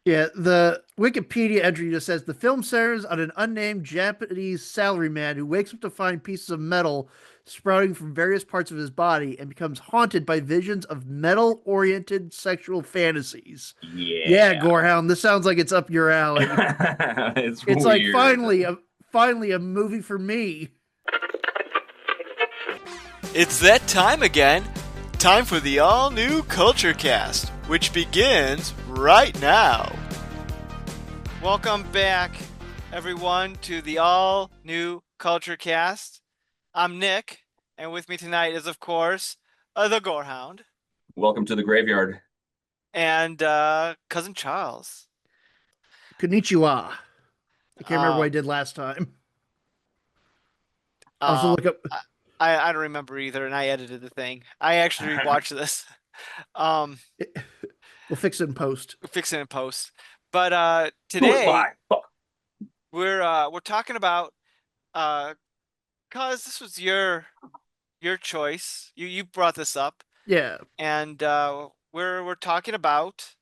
Yeah, the Wikipedia entry just says the film centers on an unnamed Japanese salaryman who wakes up to find pieces of metal sprouting from various parts of his body and becomes haunted by visions of metal-oriented sexual fantasies. Yeah, Yeah. Gorehound, this sounds like it's up your alley. It's It's like weird. finally a movie for me. It's that time again. Time for the all new Culture Cast, which begins right now. Welcome back, everyone, to the all new Culture Cast. I'm Nick, and with me tonight is, of course, the Gorehound Welcome to the graveyard. and cousin Charles. Konnichiwa. I can't remember what I Um, did last time. I'll have to look um, up. I, I don't remember either, and I edited the thing. I actually watched this. Um, We'll fix it in post. we'll fix it in post. But today Goodbye. Fuck. we're talking about cause this was your choice. You brought this up, Yeah. and we're talking about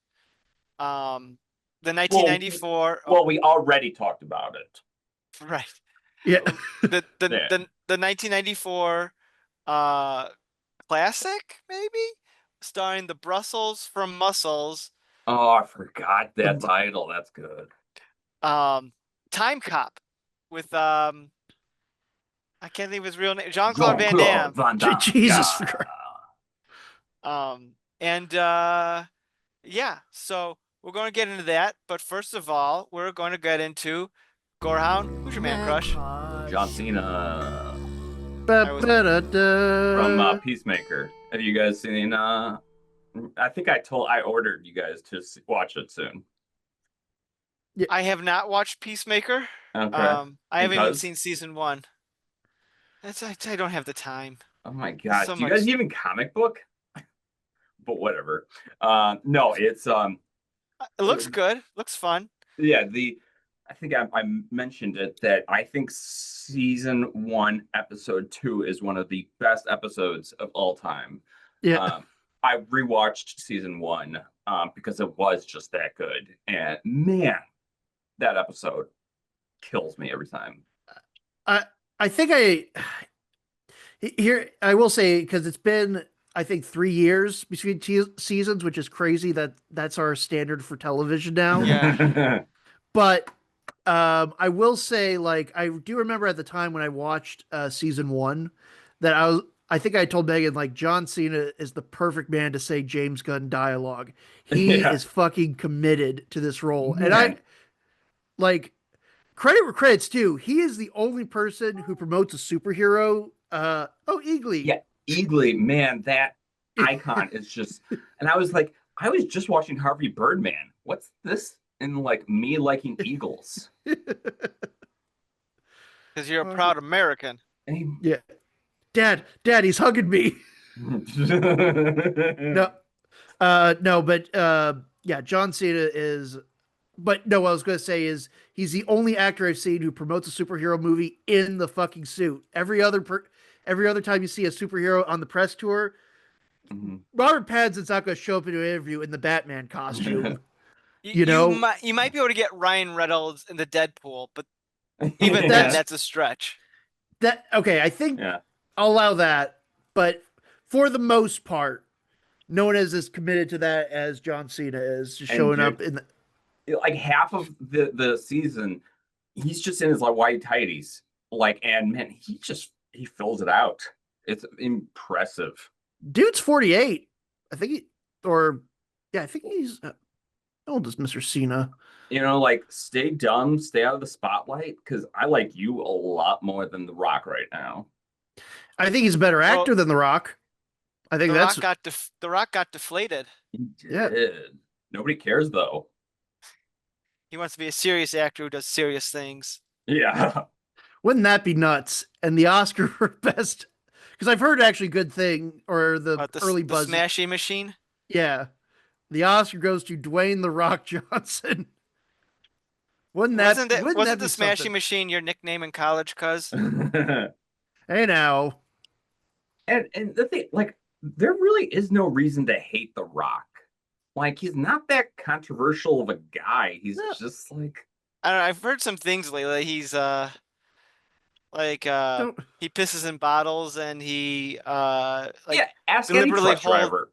um the Well, 1994. Oh, well, we already talked about it. right. Yeah. Yeah. The 1994 uh classic, maybe, starring the Brussels from Muscles, Oh, I forgot that The title. That's good. um Timecop with I can't think of his real name, Jean-Claude Van Jean-Claude Damme. Van Damme. Jesus Yeah. Christ. And yeah, so we're going to get into that, but first of all, we're going to get into Gorehound. Who's your man crush? John Cena I was from Ba-ba-da-da. Peacemaker. Have you guys seen? I think I ordered you guys to watch it soon. Yeah. I have not watched Peacemaker. Okay. I haven't even Because, seen season one. I don't have the time. oh my There's God, so do you guys much. even comic book? But whatever. No, it's It looks good. Looks fun. yeah, I think I mentioned it that I think season one, episode two is one of the best episodes of all time. Yeah. Um, I rewatched season one because it was just that good. And man, that episode kills me every time. I I think here I will say because it's been I think 3 years between seasons, which is crazy that that's our standard for television now. Yeah. But I will say like I do remember at the time when I watched season one that I think I told Megan like John Cena is the perfect man to say James Gunn dialogue. He Yeah, is fucking committed to this role, and I man. like credit where credit's due. He is the only person who promotes a superhero. Oh, Eagly. Yeah, Eagly, man, that icon is just. And I was like, I was just watching Harvey Birdman. What's this? And like me liking Eagles. Because you're a proud American. Yeah, Dad, he's hugging me. No, no, but yeah, John Cena is. But no, what I was gonna say is he's the only actor I've seen who promotes a superhero movie in the fucking suit. Every other time you see a superhero on the press tour, Robert Pattinson's not gonna show up in an interview in the Batman costume. You You you know might you might be able to get Ryan Reynolds in the Deadpool, but even then, Yeah. that's that's a stretch. that. Okay, I think Yeah. I'll allow that, but for the most part, no one is as committed to that as John Cena is, just And showing dude, up in the. like half of the season, he's just in his like white tighties. Like, and man, he fills it out. It's impressive. Dude's 48. I think or yeah, I think he's how old is Mr. Cena? Like stay dumb, stay out of the spotlight, because I like you a lot more than The Rock right now. I think he's a better Well, actor than The Rock. I think that's The Rock got deflated. He yeah. did. Nobody cares though. He wants to be a serious actor who does serious things. Yeah. Wouldn't that be nuts? And the Oscar for best because I've heard actually good thing or the But early the buzz. Smashy Machine. Yeah, the Oscar goes to Dwayne the Rock Johnson. Wouldn't that Wasn't the be Smashy something? Machine your nickname in college, cuz? and Hey now, and the thing, like, there really is no reason to hate The Rock. Like he's not that controversial of a guy. He's No, just like I don't know. I've heard some things lately. He's like don't. he pisses in bottles and he like yeah, ask any deliberately truck hold driver.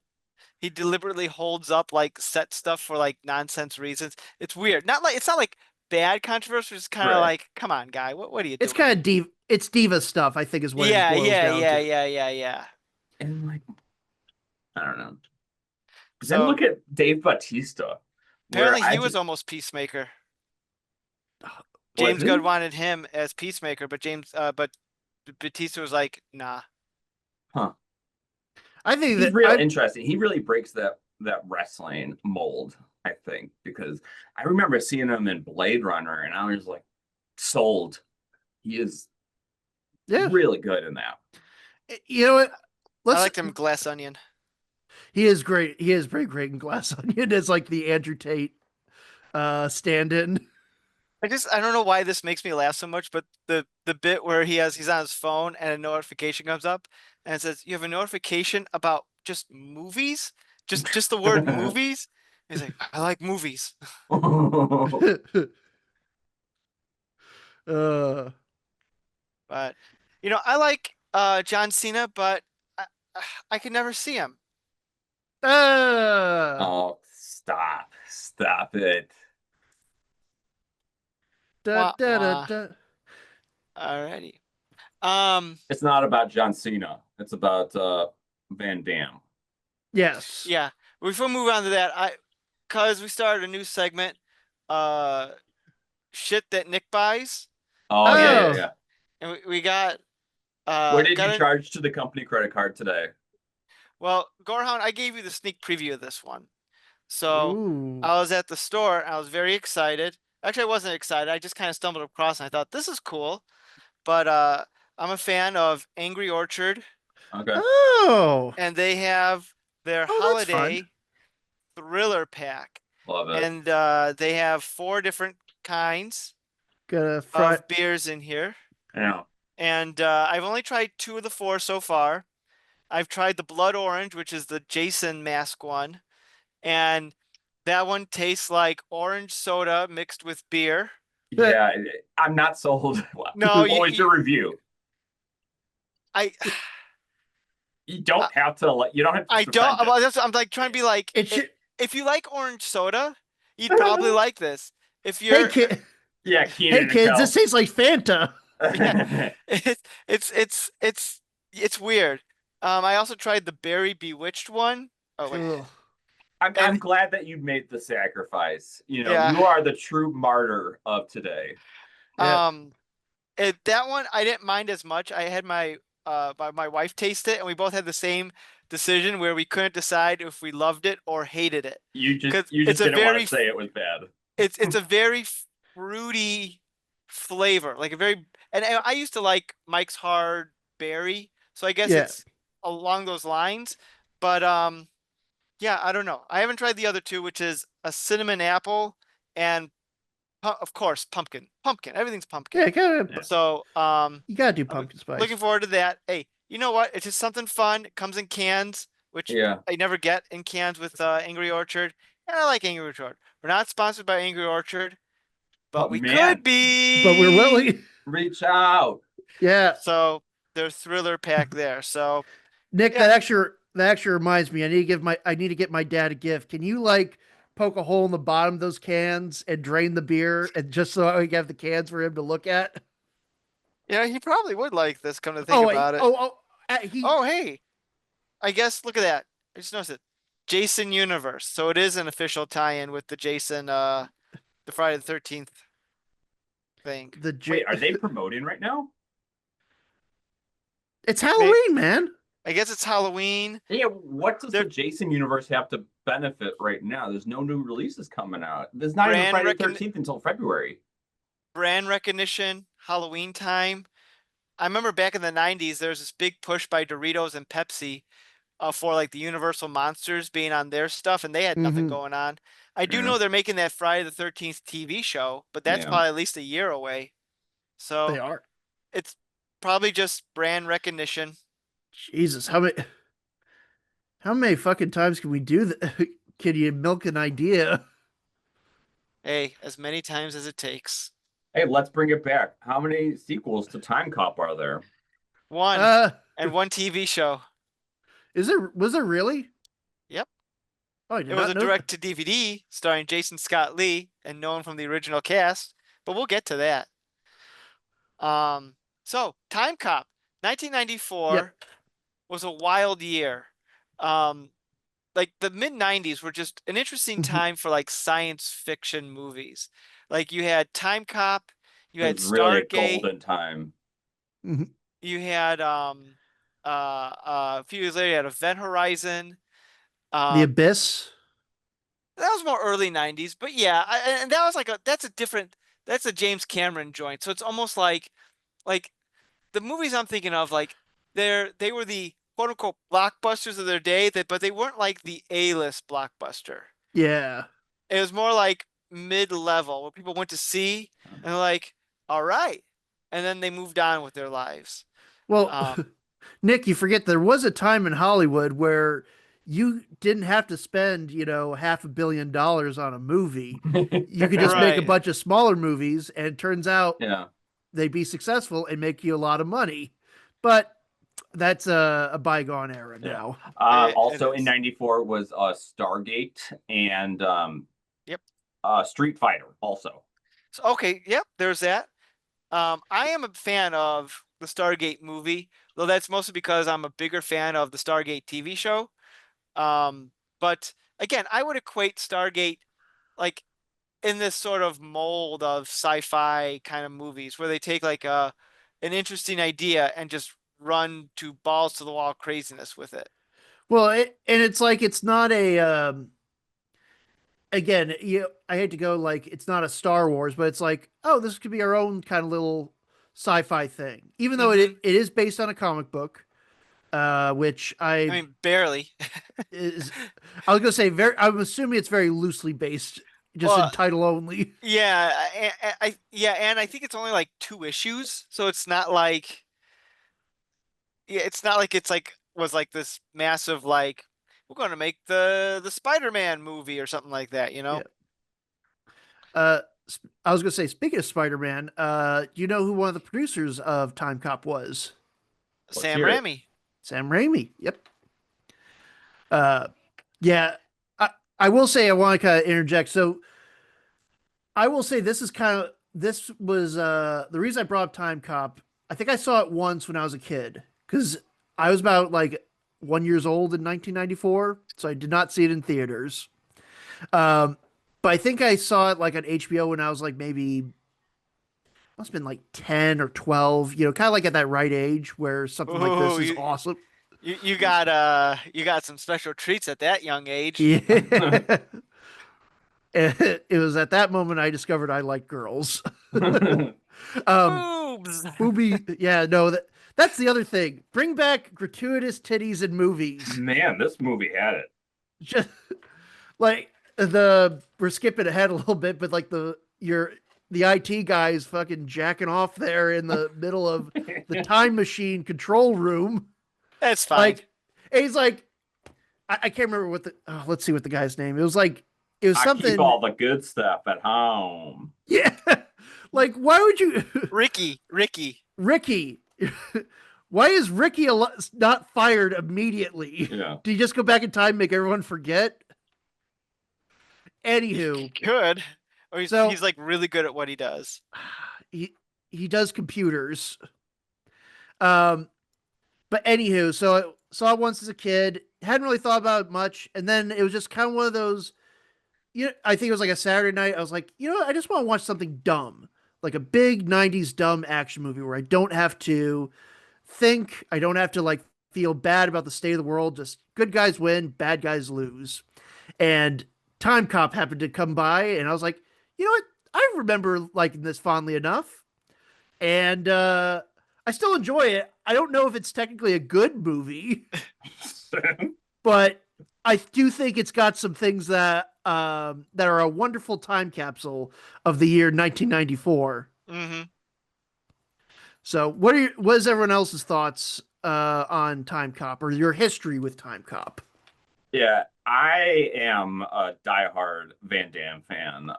he deliberately holds up like set stuff for like nonsense reasons. It's weird. Not like it's not like bad controversy. It's kind of Right. like, come on, guy, what are you It's doing kind here? of it's diva stuff. I think is what it Yeah, boils yeah, down yeah, to. yeah, yeah, yeah. And like I don't know. But then So look at Dave Bautista, where apparently he was almost Peacemaker. was James Gunn he? wanted him as Peacemaker, but Batista was like, nah. Huh. I think He's that real I interesting. He really breaks that wrestling mold, I think, because I remember seeing him in Blade Runner, and I was like, sold. He is yeah. really good in that. You know what? I Let's. liked him in Glass Onion. He is great. He is very great in Glass Onion as like the Andrew Tate stand-in. I don't know why this makes me laugh so much, but the bit where he's on his phone and a notification comes up and it says you have a notification about just movies, just the word movies. He's like, I like movies, uh, but I like John Cena, but I, I could never see him. uh, Oh, stop it. da, Wah da, da, wah. da. Alrighty. Um, It's not about John Cena. It's about Van Damme. Yes. yeah. Before we move on to that, cause we started a new segment, uh, shit that Nick buys, Oh yeah, yeah, Oh, yeah. and we got What did got you an charge to the company credit card today? well, Gorehound, I gave you the sneak preview of this one. So ooh, I was at the store and I was very excited. Actually, I wasn't excited. I just kind of stumbled across and I thought this is cool. But I'm a fan of Angry Orchard Okay, oh, and they have their oh, that's fun. holiday thriller pack. love it. And they have 4 different kinds Got a fry. of beers in here. Yeah. And I've only tried 2 of the 4 so far. I've tried the blood orange, which is the Jason mask one, and that one tastes like orange soda mixed with beer. Yeah, I'm not sold. No, What was your review? I, You don't have to like. You don't have to I don't. defend it. Well, I'm like trying to be like, It should. if you like orange soda, you'd probably like this. If Hey you're, kid. Yeah, Hey Keenan and kids, this Kel. tastes like Fanta. yeah, it's it's weird. I also tried the berry bewitched one. Oh wait, Ugh. I'm and glad that you made the sacrifice. You know, yeah, you are the true martyr of today. Yeah. um, that one I didn't mind as much. I had my wife taste it, and we both had the same decision where we couldn't decide if we loved it or hated it You just because you it's just a didn't want very to say it was bad. it's a very fruity flavor, like a very. And I used to like Mike's Hard Berry, so I guess Yeah. it's along those lines. But yeah, I don't know. I haven't tried the other two, which is a cinnamon apple and of course pumpkin. Pumpkin. Everything's pumpkin. Yeah. Yeah. So You gotta do I'm pumpkin spice. looking forward to that. Hey, you know what? It's just something fun. It comes in cans, which Yeah. I never get in cans with Angry Orchard. And I like Angry Orchard. We're not sponsored by Angry Orchard, but But we could man, But we're be. willing. reach out. Yeah. So there's thriller pack there. So Nick, yeah, that actually reminds me. I need to get my dad a gift. Can you like poke a hole in the bottom of those cans and drain the beer and just so I can have the cans for him to look at? he probably would like this. Come to think Oh, wait. about it. He Oh, hey, I guess look at that. I just noticed it. Jason Universe. So it is an official tie-in with the Jason, the Friday the 13th thing. the J Wait, are they promoting right now? It's Maybe, Halloween, man. I guess it's Halloween. Yeah, what does the They're Jason universe have to benefit right now? There's no new releases coming out. There's not even brand Friday the recon 13th until February. brand recognition, Halloween time. I remember back in the 90s, there was this big push by Doritos and Pepsi for like the Universal Monsters being on their stuff, and they had nothing Hmm. going on. I do Yeah. know they're making that Friday the 13th TV show, but that's Yeah. probably at least a year away. They So are. it's probably just brand recognition. Jesus, how many fucking times can we do that? can you milk an idea? Hey, as many times as it takes. Hey, let's bring it back. How many sequels to Time Cop are there? One Uh, and one TV show. was there really? Yep. Oh, I It did was not a know. direct to DVD starring Jason Scott Lee and known from the original cast, but we'll get to that. So Time Cop, Yep. 1994 was a wild year. Um, like the mid 90s were just an interesting Mhm. time for like science fiction movies. Like you had Time Cop, you It had was really a Stargate, golden time. Mhm. you had a few years later you had Event Horizon. The Um, Abyss. that was more early 90s, but yeah, and that was like that's a James Cameron joint. So it's almost like the movies I'm thinking of, like they were the quote unquote blockbusters of their day, but they weren't like the A-list blockbuster. Yeah. It was more like mid-level where people went to see and they're like, all right. And then they moved on with their lives. Well, Um, Nick, you forget there was a time in Hollywood where you didn't have to spend, $500 million on a movie. You could just make a right. bunch of smaller movies, and it turns out Yeah. they'd be successful and make you a lot of money. But that's a bygone era Yeah. now. It Also in is. '94 was Stargate and Yep. Street Fighter. Also, So, okay, yep, there's that. I am a fan of the Stargate movie, though that's mostly because I'm a bigger fan of the Stargate TV show. But again, I would equate Stargate like in this sort of mold of sci-fi kind of movies where they take like an interesting idea and just run to balls to the wall craziness with it. Well, and it's like it's not a again, I hate to go like it's not a Star Wars, but it's like, oh, this could be our own kind of little sci-fi thing. Even though Hmm. it is based on a comic book, which I I mean, barely. is I was gonna say very. I'm assuming it's very loosely based, just in Well, title only. yeah, yeah, and I think it's only like 2 issues, so it's not like yeah, it's not like it's like was like this massive like we're going to make the Spider-Man movie or something like that, you know? Yeah. Uh, I was gonna say, speaking of Spider-Man, do you know who one of the producers of Time Cop was? let's Sam hear it. Raimi. Sam Raimi. Yep. Uh, yeah. I will say I want to kind of interject. So I will say this was the reason I brought up Time Cop. I think I saw it once when I was a kid because I was about like 1 years old in 1994, so I did not see it in theaters. Um, but I think I saw it like on HBO when I was like maybe must have been like 10 or 12, kind of like at that right age where something like Oh, this is awesome. you got some special treats at that young age. Yeah. It was at that moment I discovered I like girls. um, Boobs. Booby, yeah, no, that's the other thing. Bring back gratuitous titties in movies. Man, this movie had it. Just like we're skipping ahead a little bit, but like the IT guys fucking jacking off there in the middle of the time machine control room. That's fine. Like, and he's like, I can't remember what let's see what the guy's name. It was I keep something. all the good stuff at home. Yeah, like why would you, Ricky. Ricky? Why is Ricky not fired immediately? Yeah. Do you just go back in time, and make everyone forget? Anywho, Good. Or so he's like really good at what he does. he he does computers. Um, but anywho, so I saw it once as a kid, hadn't really thought about it much, and then it was just kind of one of those. I think it was like a Saturday night. I was like, I just want to watch something dumb, like a big '90s dumb action movie where I don't have to think, I don't have to like feel bad about the state of the world. Just good guys win, bad guys lose. And Time Cop happened to come by, and I was like, you know what? I remember liking this fondly enough, and I still enjoy it. I don't know if it's technically a good movie, but I do think it's got some things that are a wonderful time capsule of the year 1994. Hmm. So, what is everyone else's thoughts on Time Cop or your history with Time Cop? Yeah, I am a diehard Van Damme fan.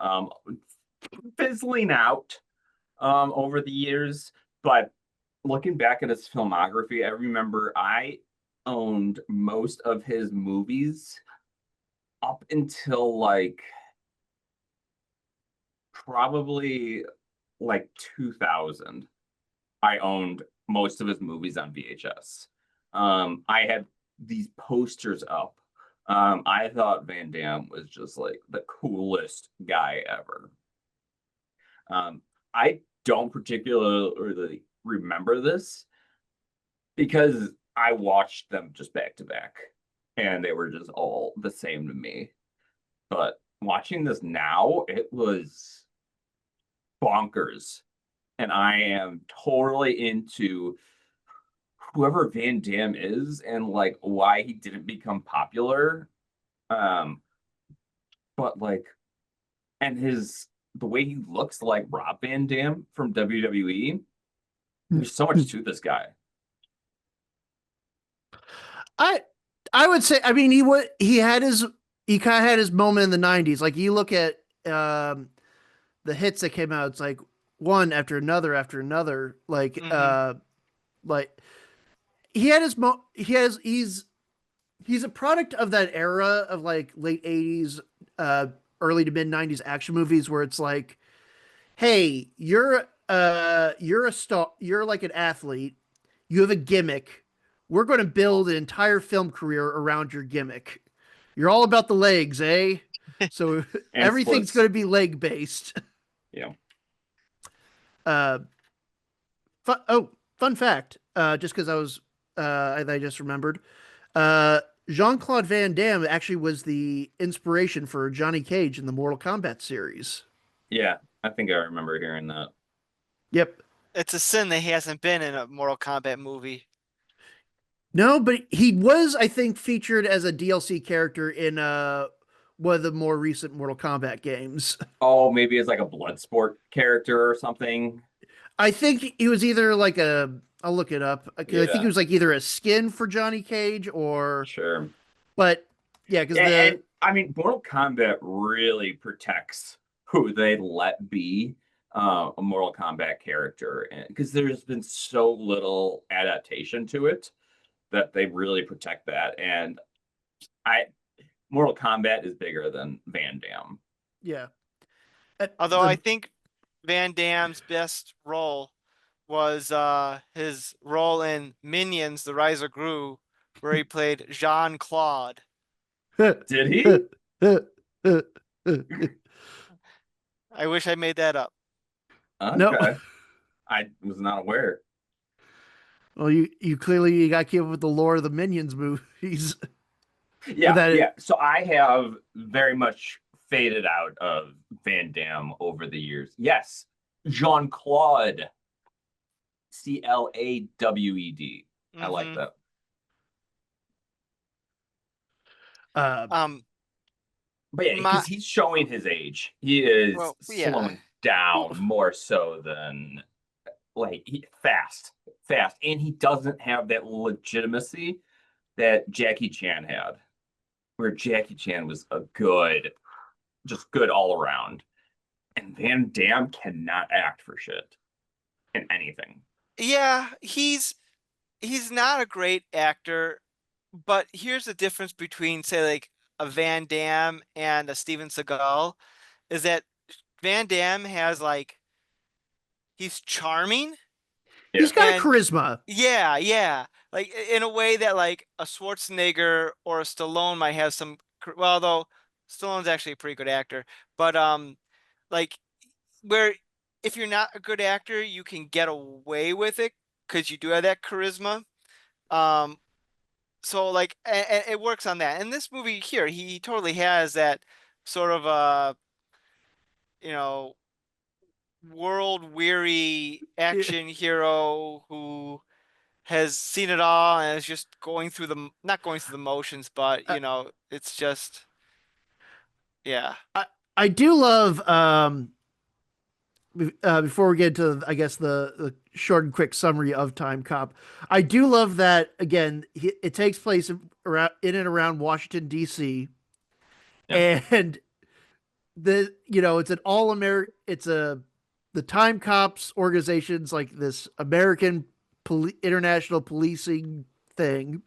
Fizzling out over the years, but looking back at his filmography, I remember I owned most of his movies up until like probably like 2000. I owned most of his movies on VHS. I had these posters up. I thought Van Damme was just like the coolest guy ever. Um, I don't particularly remember this because I watched them just back to back and they were just all the same to me. But watching this now, it was bonkers. And I am totally into whoever Van Damme is and like why he didn't become popular. Um, but like, and his the way he looks like Rob Van Dam from WWE. There's so much to this guy. I I would say, I mean, he kind of had his moment in the 90s. Like you look at the hits that came out, it's like one after another. Hmm. Like he had his mo he has he's a product of that era of like late 80s, early to mid 90s action movies where it's like, hey, you're a star, you're like an athlete, you have a gimmick. We're going to build an entire film career around your gimmick. You're all about the legs, eh? So And everything's splits. going to be leg based. Yeah. Uh, fun fact. Just because I just remembered. Uh, Jean-Claude Van Damme actually was the inspiration for Johnny Cage in the Mortal Kombat series. Yeah. I think I remember hearing that. Yep. It's a sin that he hasn't been in a Mortal Kombat movie. No, but he was, I think, featured as a DLC character in one of the more recent Mortal Kombat games. Oh, maybe it's like a blood sport character or something. I think he was either like a, I'll look it up because I think he Yeah, was like either a skin for Johnny Cage or, sure. but yeah, because And the I mean, Mortal Kombat really protects who they let be a Mortal Kombat character, because there's been so little adaptation to it that they really protect that. And I Mortal Kombat is bigger than Van Damme. yeah, Although I the think Van Damme's best role was his role in Minions: The Rise of Gru, where he played Jean-Claude. Did he? I wish I made that up. no. Okay, I was not aware. Well, you clearly got keep up with the lore of the Minions movies. Or Yeah, that yeah. So I have very much faded out of Van Damme over the years. Yes, Jean-Claude, Clawed. I like Hmm. that. uh But yeah, My because he's showing his age. He is well, yeah. slowing well, down more so than like fast, fast, and he doesn't have that legitimacy that Jackie Chan had, where Jackie Chan was a good, just good all around, and Van Damme cannot act for shit in anything. Yeah, he's not a great actor, but here's the difference between, say, like a Van Damme and a Steven Seagal, is that Van Damme has like he's charming Yeah, he's got a and charisma. yeah, yeah, like in a way that like a Schwarzenegger or a Stallone might have some. Well, though Stallone's actually a pretty good actor, but like where if you're not a good actor, you can get away with it because you do have that charisma. Um, so like it works on that. And this movie here, he totally has that sort of you know, world weary action hero who has seen it all and is just going through the not going through the motions, but Uh, it's just yeah. I do love before we get to, I guess, the short and quick summary of Time Cop, I do love that again. It takes place in and around Washington D.C. Yeah. and it's an all American. It's a the Time Cops organization's like this American international policing thing,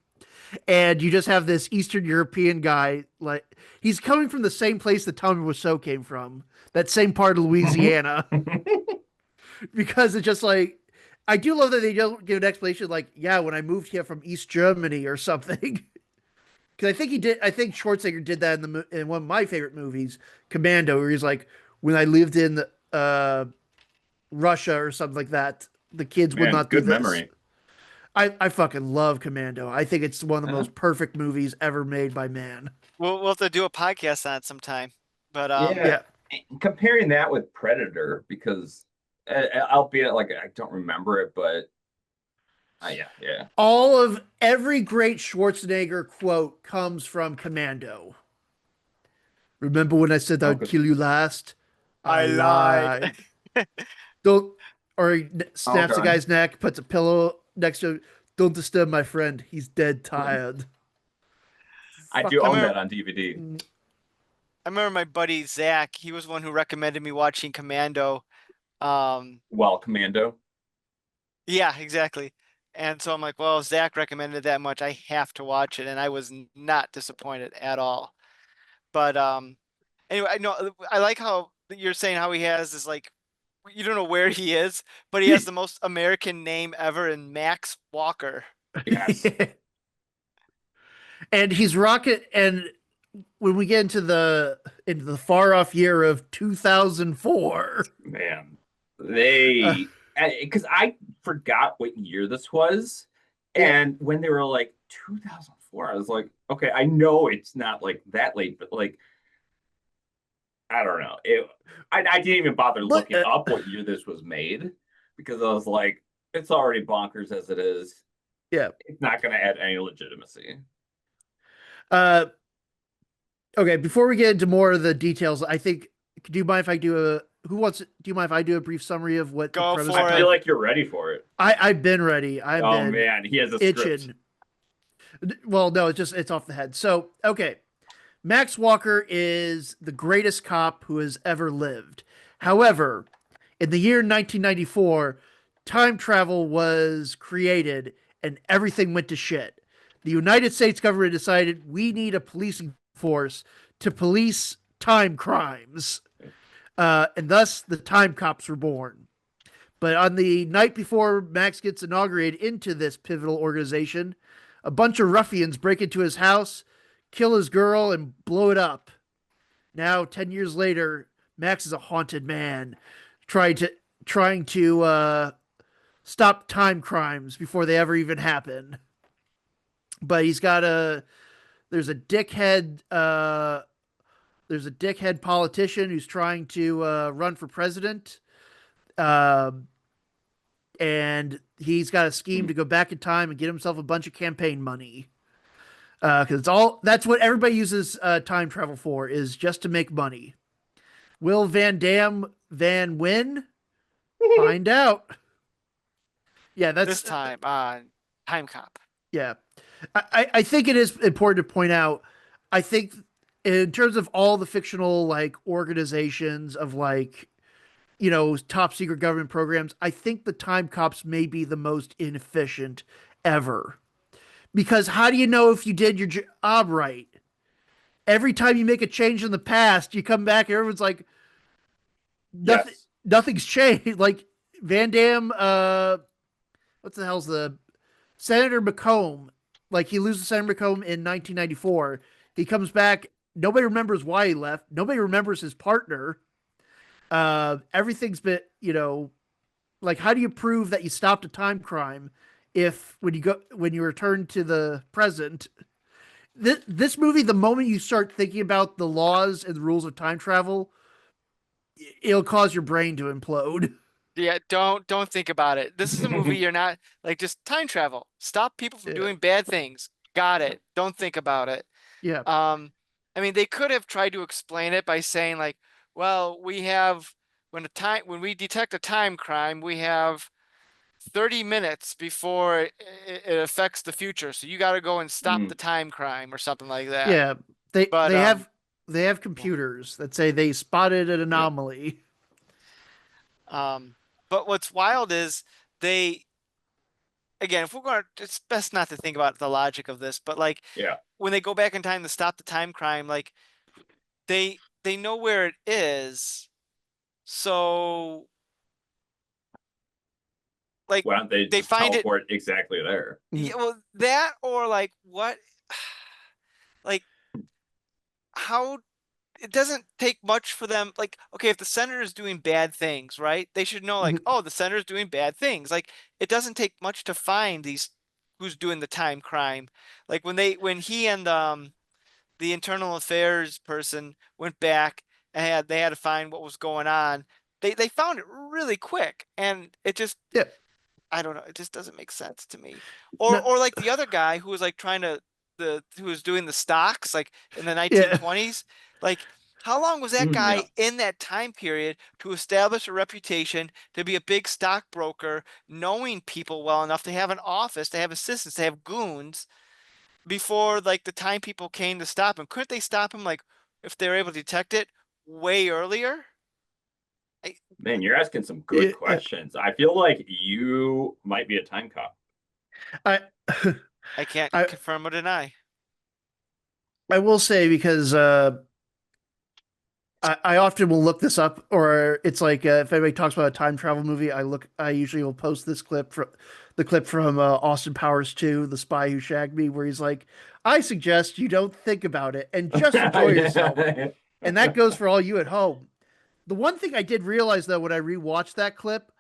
and you just have this Eastern European guy, like he's coming from the same place that Tommy Wiseau came from, that same part of Louisiana. Because it's just like I do love that they don't give an explanation like, yeah, when I moved here from East Germany or something. Because I think he did. I think Schwarzenegger did that in one of my favorite movies, Commando, where he's like, when I lived in Russia or something like that, the kids would Man, not do good this. memory. I fucking love Commando. I think it's one of the Uh-huh. most perfect movies ever made by man. We'll have to do a podcast on it sometime. But Yeah, Yeah, comparing that with Predator, because albeit like I don't remember it, but yeah, yeah. all of every great Schwarzenegger quote comes from Commando. Remember when I said I Oh, would good. kill you last? I I lied. lied. Don't. Or he Oh, snaps the God. guy's neck, puts a pillow next to him. Don't disturb my friend. He's dead tired. I do I Fucking. own remember that on DVD. I remember my buddy Zach, he was one who recommended me watching Commando. Um, Well, Commando. yeah, exactly. And so I'm like, well, Zach recommended that much. I have to watch it. And I was not disappointed at all. But anyway, I know I like how you're saying how he has this like you don't know where he is, but he has the most American name ever in Max Walker. Yes, And he's rocket. And when we get into the far off year of 2004, man. uh, They because I forgot what year this was, yeah, and when they were like 2004, I was like, okay, I know it's not like that late, but like I don't know. I didn't even bother but looking up what year this was made because I was like, it's already bonkers as it is. yeah. It's not going to add any legitimacy. Uh, okay. Before we get into more of the details, I think. Do you mind if I do a? Who wants? Do you mind if I do a brief summary of what the Go premise of for I it. feel time? like you're ready for it. I've been ready. I've Oh been man, he has a script. itching. Well, no, it's off the head. So, okay. Max Walker is the greatest cop who has ever lived. However, in the year 1994, time travel was created and everything went to shit. The United States government decided we need a policing force to police time crimes. And thus the time cops were born. But on the night before Max gets inaugurated into this pivotal organization, a bunch of ruffians break into his house, kill his girl, and blow it up. Now, 10 years later, Max is a haunted man trying to trying to stop time crimes before they ever even happen. But he's got a there's a dickhead there's a dickhead politician who's trying to run for president. Um, and he's got a scheme to go back in time and get himself a bunch of campaign money. Because it's all that's what everybody uses time travel for is just to make money. Will Van Dam Van win? Find out. Yeah, This that's time on Time Cop. yeah. I think it is important to point out. I think in terms of all the fictional like organizations of like top secret government programs, I think the time cops may be the most inefficient ever. Because how do you know if you did your job right? Every time you make a change in the past, you come back and everyone's like, nothing, Yes. nothing's changed. Like Van Dam, what the hell's the Senator McComb? Like he loses Senator McComb in 1994. He comes back. Nobody remembers why he left. Nobody remembers his partner. Everything's been, like how do you prove that you stopped a time crime if when you return to the present this movie, the moment you start thinking about the laws and the rules of time travel, it'll cause your brain to implode. Yeah, don't think about it. This is a movie you're not like just time travel. Stop people from Yeah. doing bad things. Got it. Don't think about it. Yeah. I mean, they could have tried to explain it by saying like, well, we have when we detect a time crime, we have 30 minutes before it affects the future. So you got to go and stop the Mm, time crime or something like that. Yeah, they But they have they have computers that say they spotted an yeah. anomaly. um, but what's wild is they again, if we're going, it's best not to think about the logic of this, but like Yeah. when they go back in time to stop the time crime, like they know where it is, so like Why don't they they just find it. teleport exactly there? Mhm. Yeah, well, that or like what, like how it doesn't take much for them. Like, okay, if the senator is doing bad things, right? They should know, like, Mhm. oh, the senator's doing bad things. Like, it doesn't take much to find these who's doing the time crime. Like when he and the internal affairs person went back and they had to find what was going on. They found it really quick, and it just Yeah, I don't know. It just doesn't make sense to me. no, Or like the other guy who was like trying to the who was doing the stocks like in the yeah. 1920s. Like how long was that Mm, yeah. guy in that time period to establish a reputation, to be a big stockbroker, knowing people well enough to have an office, to have assistants, to have goons before like the time people came to stop him? Couldn't they stop him like if they were able to detect it way earlier? I Man, you're asking some good Yeah, questions. I feel like you might be a time cop. I I can't I confirm or deny. I will say because I often will look this up, or it's like if anybody talks about a time travel movie, I usually will post this clip from Austin Powers 2, The Spy Who Shagged Me, where he's like, I suggest you don't think about it and just enjoy yourself. And that goes for all you at home. The one thing I did realize though when I rewatched that clip,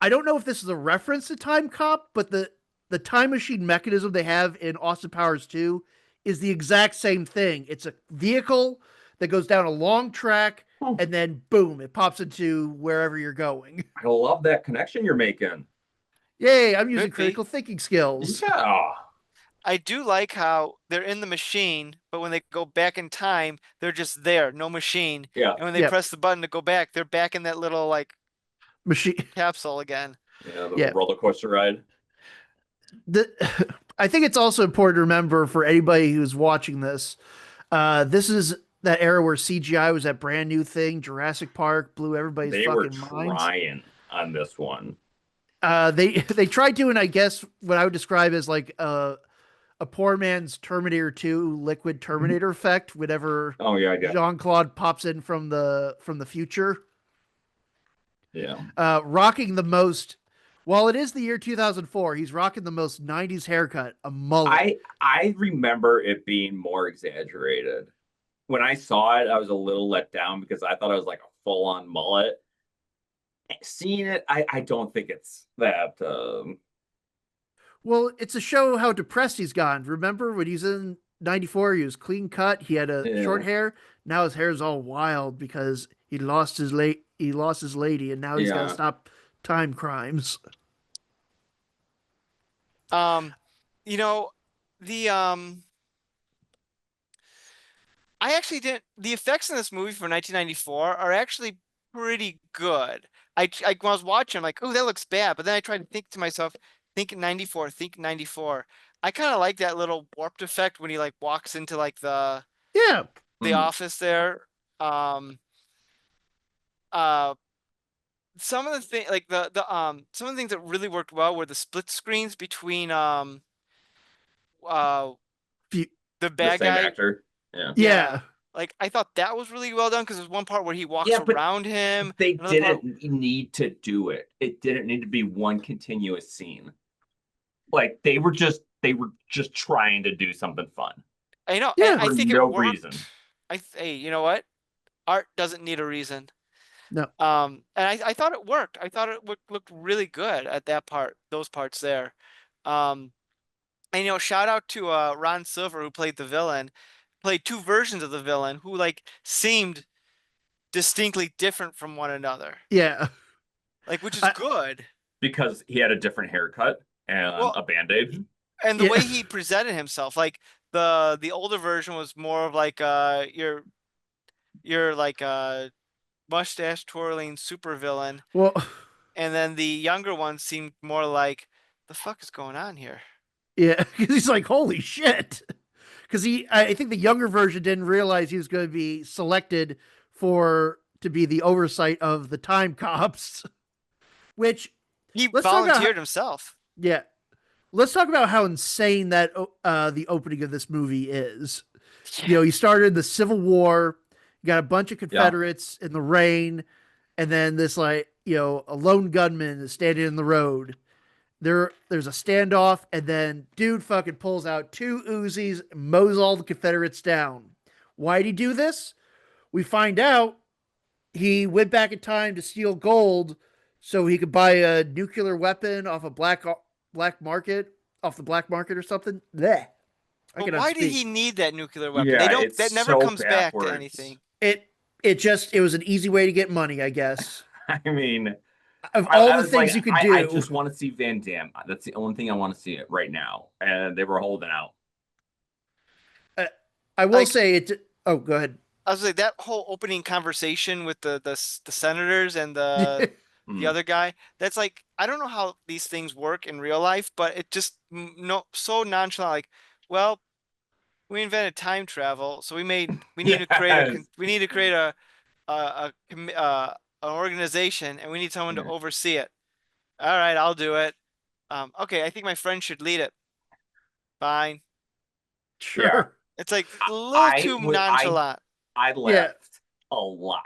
I don't know if this is a reference to Time Cop, but the time machine mechanism they have in Austin Powers 2 is the exact same thing. It's a vehicle that goes down a long track Oh, and then boom, it pops into wherever you're going. I love that connection you're making. Yay, I'm using Could be. critical thinking skills. Yeah. I do like how they're in the machine, but when they go back in time, they're just there, no machine. Yeah. And when they Yeah, press the button to go back, they're back in that little like machine. capsule again. Yeah. The Yeah. roller coaster ride. The I think it's also important to remember for anybody who's watching this, this is that era where CGI was that brand new thing. Jurassic Park blew everybody's They were fucking minds. trying on this one. They tried doing, I guess, what I would describe as like a poor man's Terminator 2 liquid Mhm. Terminator effect whenever Oh yeah, I got. Jean-Claude pops in from the future, Yeah. rocking the most. While it is the year 2004, he's rocking the most 90s haircut, a mullet. I remember it being more exaggerated. When I saw it, I was a little let down because I thought it was like a full-on mullet. Seeing it, I don't think it's that. Well, it's a show how depressed he's gone. Remember when he's in 94, he was clean cut, he had a short Yeah, hair. Now his hair's all wild because he lost his lady and now he's got to yeah. stop time crimes. Um, you know, the I actually didn't the effects in this movie from 1994 are actually pretty good. When I was watching, I'm like, oh, that looks bad. But then I tried to think to myself, think 94, think 94. I kind of like that little warped effect when he like walks into like Yeah. the Mm. office there. Um, uh, some of the thing like the some of the things that really worked well were the split screens between uh Fe- the The bad same guy. actor. Yeah. Yeah. Yeah. Like I thought that was really well done because there's one part where he walks Yeah, but around him, they another part. didn't need to do it. It didn't need to be one continuous scene. Like they were just trying to do something fun I know, and Yeah. I for think it no worked. reason. Hey, you know what? Art doesn't need a reason. No. And I thought it worked. I thought it looked really good at that part, those parts there. Um, and shout out to Ron Silver who played the villain, played two versions of the villain who like seemed distinctly different from one another, Yeah. like which is I, good. Because he had a different haircut and Well, a band-aid. and the yeah. way he presented himself, like the older version was more of like your like mustache twirling supervillain, Well, and then the younger one seemed more like, the fuck is going on here? yeah, because he's like, holy shit. Because I think the younger version didn't realize he was going to be selected for to be the oversight of the time cops. Which He let's talk about, volunteered himself. yeah, let's talk about how insane that the opening of this movie is. You Yeah. know, he started the Civil War, you got a bunch of Yeah. Confederates in the rain, and then this like a lone gunman is standing in the road. There's a standoff, and then dude fucking pulls out two Uzis, mows all the Confederates down. Why'd he do this? We find out he went back in time to steal gold so he could buy a nuclear weapon off a black market, off the black market or something. Bleh. I But cannot why did speak. he need that nuclear weapon? They Yeah, don't. it's That never so comes back to backwards. anything. It was an easy way to get money, I guess. I mean, Of all I the was like, things you could I do, just want to see Van Damme. That's the only thing I want to see it right now. And they were holding out. uh, I will Like, say it. Oh, go ahead. I was like, that whole opening conversation with the senators and the Mm. other guy. That's like, I don't know how these things work in real life, but it just no so nonchalant. Like, well, we invented time travel, so we need to create Yes. we need to create an organization, and we need someone to Yeah. oversee it. All right, I'll do it. Okay, I think my friend should lead it. Fine. Yeah. Sure. It's like a little I too would nonchalant. I Yeah. laughed a lot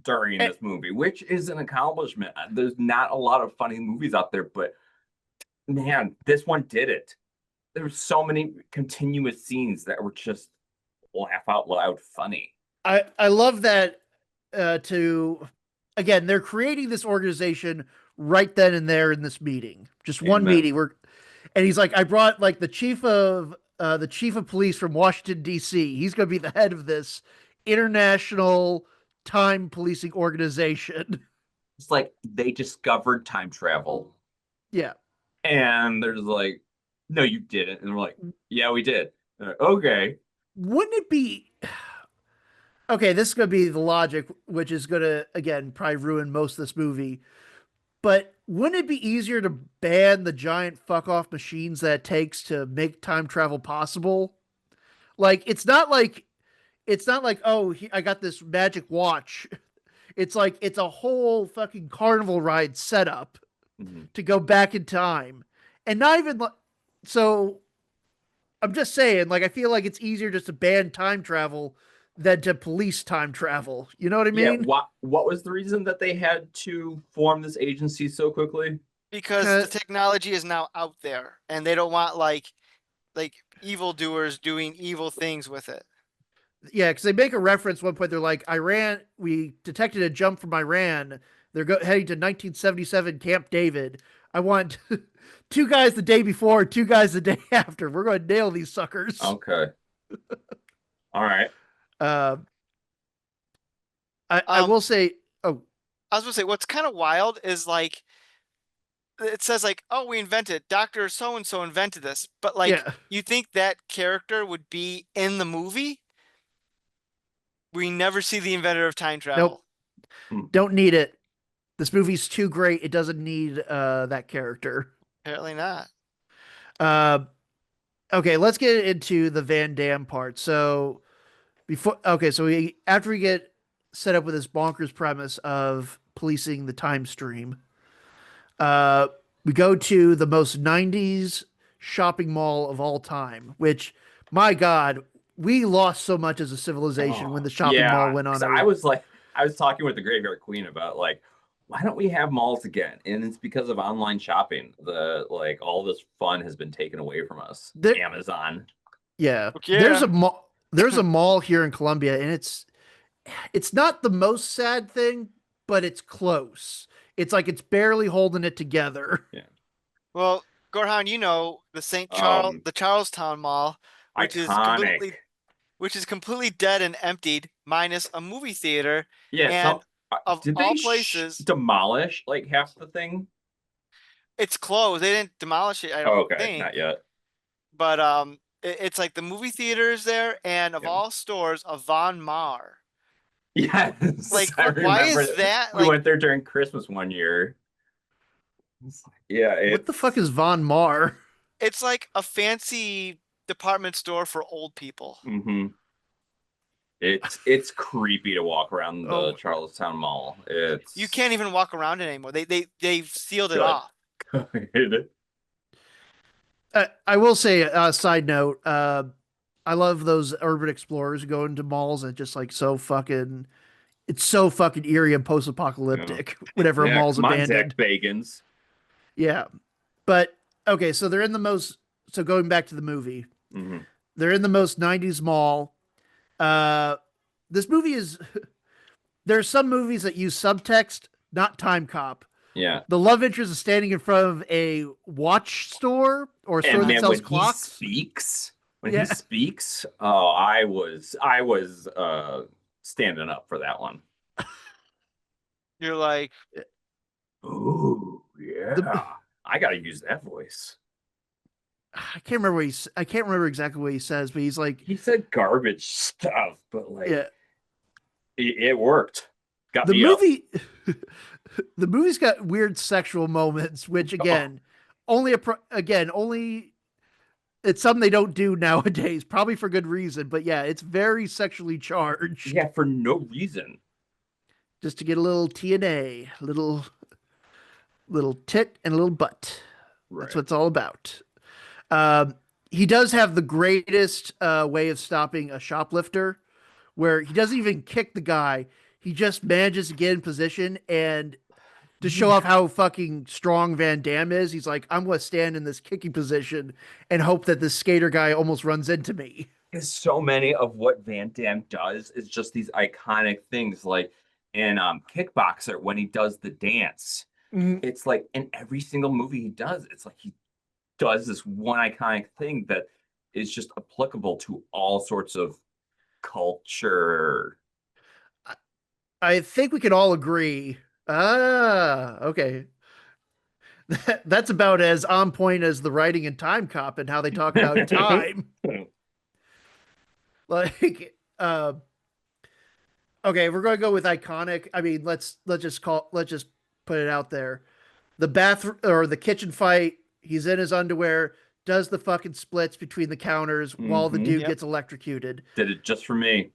during Eh, this movie, which is an accomplishment. There's not a lot of funny movies out there, but man, this one did it. There were so many continuous scenes that were just laugh out loud funny. I love that. To again, they're creating this organization right then and there in this meeting, just one Amen. meeting. And he's like, I brought like the chief of police from Washington D.C. He's going to be the head of this international time policing organization. It's like they discovered time travel, Yeah. and there's like, no, you didn't. And we're like, yeah, we did. Like, okay. Wouldn't it be okay? This is going to be the logic, which is going to again probably ruin most of this movie. But wouldn't it be easier to ban the giant fuck off machines that it takes to make time travel possible? Like it's not like I got this magic watch. It's like it's a whole fucking carnival ride setup Mhm. to go back in time, and not even so. I'm just saying, like I feel like it's easier just to ban time travel than to police time travel. You know what I Yeah, mean? what was the reason that they had to form this agency so quickly? Because the technology is now out there, and they don't want like evildoers doing evil things with it. Yeah, because they make a reference one point. They're like, Iran, we detected a jump from Iran. They're heading to 1977 Camp David. I want two guys the day before, two guys the day after. We're going to nail these suckers. Okay. All right. Uh, I will say, oh, I was gonna say, what's kind of wild is like it says like, oh, we invented Dr. So and so invented this, but like yeah, you think that character would be in the movie? We never see the inventor of time nope, travel. Hmm. don't need it. This movie's too great. It doesn't need that character. Apparently not. Uh, okay, let's get into the Van Damme part. So so we after we get set up with this bonkers premise of policing the time stream, uh, we go to the most '90s shopping mall of all time. Which, my God, we lost so much as a civilization when Oh, the shopping mall yeah. went on. 'Cause I was talking with the Graveyard Queen about like, why don't we have malls again? And it's because of online shopping. The like all this fun has been taken away from us. There, Amazon. yeah, Yeah. there's a mall. There's a mall here in Columbia, and it's not the most sad thing, but it's close. It's like it's barely holding it together. Yeah. Well, Gorehound, you know the Charlestown Mall, which is Iconic. completely dead and emptied, minus a movie theater. Yeah, And of did all they places, demolish like half the thing? it's closed. They didn't demolish it, I Oh, don't okay, think. not yet. But it's like the movie theater is there, and of Yeah. all stores, a Von Mar. Yes, Like, I why remember is that? we Like, went there during Christmas one year. Yeah, What the fuck it's is Von Mar? it's like a fancy department store for old people. hmm it's creepy to walk around the Oh, Charlestown Mall. you can't It's even walk around it anymore. They've sealed it good. off. Good. I will say, side note, I love those urban explorers who go into malls and just like it's so fucking eerie and Yeah. post-apocalyptic whenever a Yeah, mall's come on, abandoned. Zach Bagans. Yeah. But okay, so so going back to the movie, Hmm they're in the most 90s mall. Uh this movie is there's some movies that use subtext, not time cop. Yeah. The love interest is standing in front of a watch store or a store And that man, sells clocks. when he Yeah. speaks, oh, I was standing up for that one. You're like, Ooh, The yeah. I gotta use that voice. I can't remember exactly what he says, but he's like, He said garbage stuff, but like yeah, it worked. Got the me up. movie the movie's got weird sexual moments, which Oh, again, only it's something they don't do nowadays, probably for good reason. But yeah, it's very sexually charged, yeah, for no reason. just to get a little TNA, little tit and a little butt. That's what Right. it's all about. Um, he does have the greatest way of stopping a shoplifter, where he doesn't even kick the guy. He just manages to get in position and to show off Yeah. how fucking strong Van Damme is. He's like, I'm going to stand in this kicking position and hope that this skater guy almost runs into me. Because so many of what Van Damme does is just these iconic things, like in Kickboxer when he does the dance. Mhm. It's like in every single movie he does, it's like he does this one iconic thing that is just applicable to all sorts of culture. I think we can all agree. Ah, okay. That's about as on point as the writing in Time Cop and how they talk about time. Like, okay, we're going to go with iconic. I mean, let's just put it out there. The bathroom or the kitchen fight. He's in his underwear, does the fucking splits between the counters while the hmm dude yep. gets electrocuted. Did it just for me.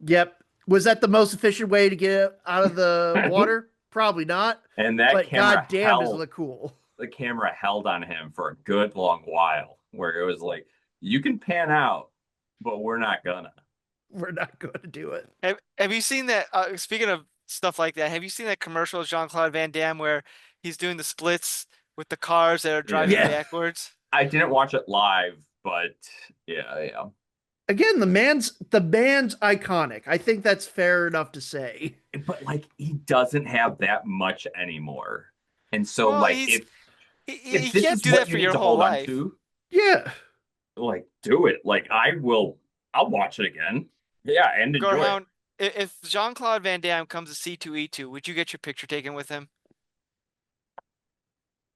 Yep. Was that the most efficient way to get out of the water? Probably not. And that But camera goddamn, does it held look cool? the camera held on him for a good long while, where it was like, you can pan out, but we're not gonna. We're not going to do it. Have you seen that? Speaking of stuff like that, have you seen that commercial of Jean-Claude Van Damme where he's doing the splits with the cars that are driving Yeah. Yeah. backwards? I didn't watch it live, but yeah, yeah. Again, the man's iconic. I think that's fair enough to say. But like he doesn't have that much anymore. And so Well, like if you this can't is do what that you for need your to whole hold on life. to, Yeah. like do it. Like I'll watch it again. Yeah, and enjoy it. Gorehound, if Jean-Claude Van Damme comes to C2E2, would you get your picture taken with him?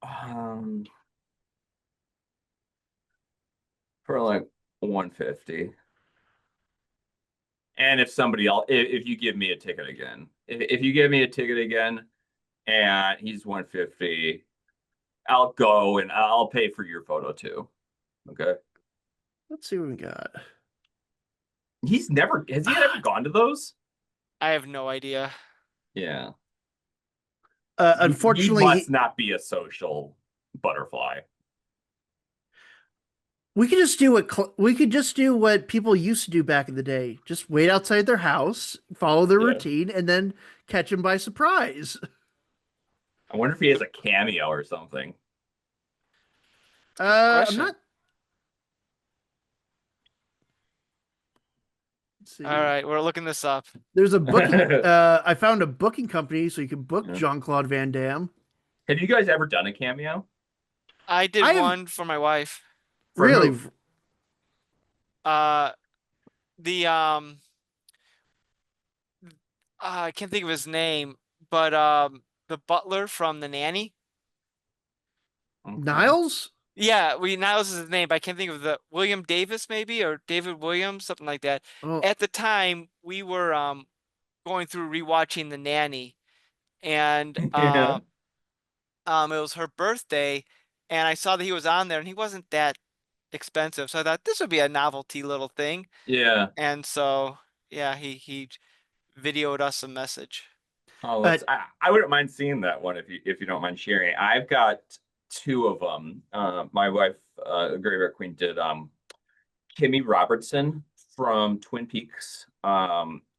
Um for like 150. And if somebody else, if you give me a ticket again, if you give me a ticket again and he's 150, I'll go and I'll pay for your photo too. Okay. Let's see what we got. Has he ever gone to those? I have no idea. Yeah. He Unfortunately, must not be a social butterfly. we could just do what people used to do back in the day. Just wait outside their house, follow their Yeah. routine, and then catch him by surprise. I wonder if he has a cameo or something. I'm Question. not. Let's see. All right, we're looking this up. There's a booking. I found a booking company so you can book Yeah. Jean-Claude Van Damme. Have you guys ever done a cameo? I did I have- one for my wife. For Really? who? Uh, the I can't think of his name, but the butler from The Nanny. Okay. Niles? Yeah, Niles is his name, but I can't think of the William Davis maybe or David Williams, something like that. Oh, At the time, we were going through rewatching The Nanny, and Yeah. it was her birthday, and I saw that he was on there, and he wasn't that expensive, so I thought this would be a novelty little thing, Yeah. and so yeah, he videoed us a message. Oh, Uh, I wouldn't mind seeing that one if you don't mind sharing. I've got two of them. My wife, Graveyard Queen, did Kimmy Robertson from Twin Peaks.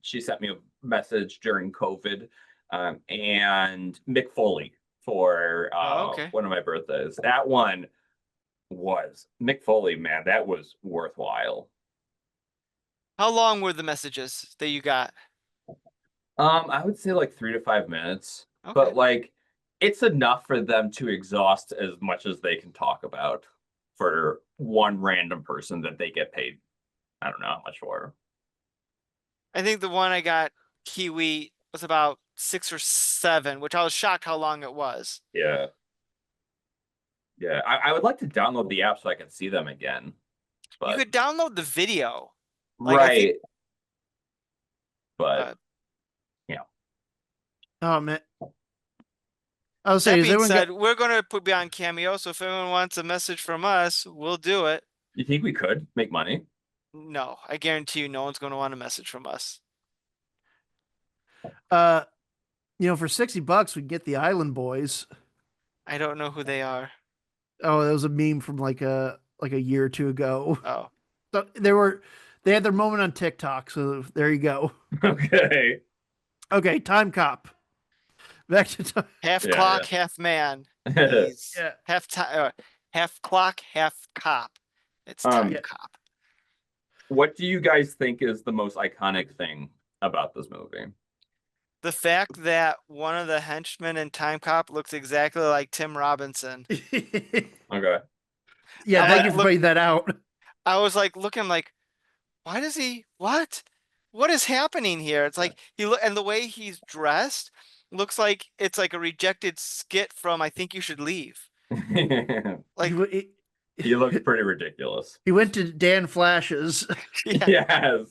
She sent me a message during COVID, and Mick Foley for Oh, okay. one of my birthdays. That one was Mick Foley, man. That was worthwhile. How long were the messages that you got? I would say like 3 to 5 minutes, Okay. but like it's enough for them to exhaust as much as they can talk about for one random person that they get paid. I don't know how much for. I think the one I got, Kiwi, was about 6 or 7, which I was shocked how long it was. Yeah. Yeah. I would like to download the app so I can see them again. You But could download the video. Like I think right. But uh, yeah. oh man, I was that saying, has being everyone got? said, we're gonna put be on Cameo, so if anyone wants a message from us, we'll do it. You think we could make money? No, I guarantee you no one's gonna want a message from us. Uh, for $60 we can get the Island Boys. I don't know who they are. Oh, that was a meme from like a year or two ago. Oh. So they had their moment on TikTok. So there you go. Okay. Okay, Time Cop. Back to time. Half Yeah, clock, half man. yeah. He's Yeah, half time, half clock, half cop. It's Time yeah. Um, Cop. what do you guys think is the most iconic thing about this movie? The fact that one of the henchmen in Time Cop looks exactly like Tim Robinson. Okay. Yeah, I'm thank like, you for look, pointing that out. I was like looking like, why does he, what? What is happening here? It's like he look, and the way he's dressed looks like it's like a rejected skit from I Think You Should Leave. He, Like, he, He looks pretty ridiculous. he went to Dan Flash's. yeah, Yes.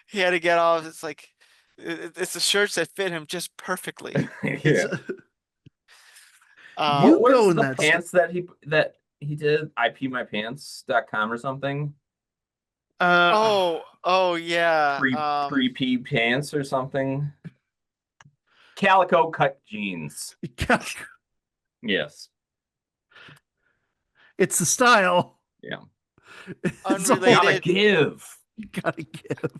he had to get all, it's like, it's the shirts that fit him just perfectly. It's Yeah. Um, What you go was in the that. pants that he did? IPMyPants.com or something? Uh, oh yeah. Pre P pants or something? Calico cut jeans. Yes. it's the style. Yeah. It's all Gotta Unrelated, give. you gotta give.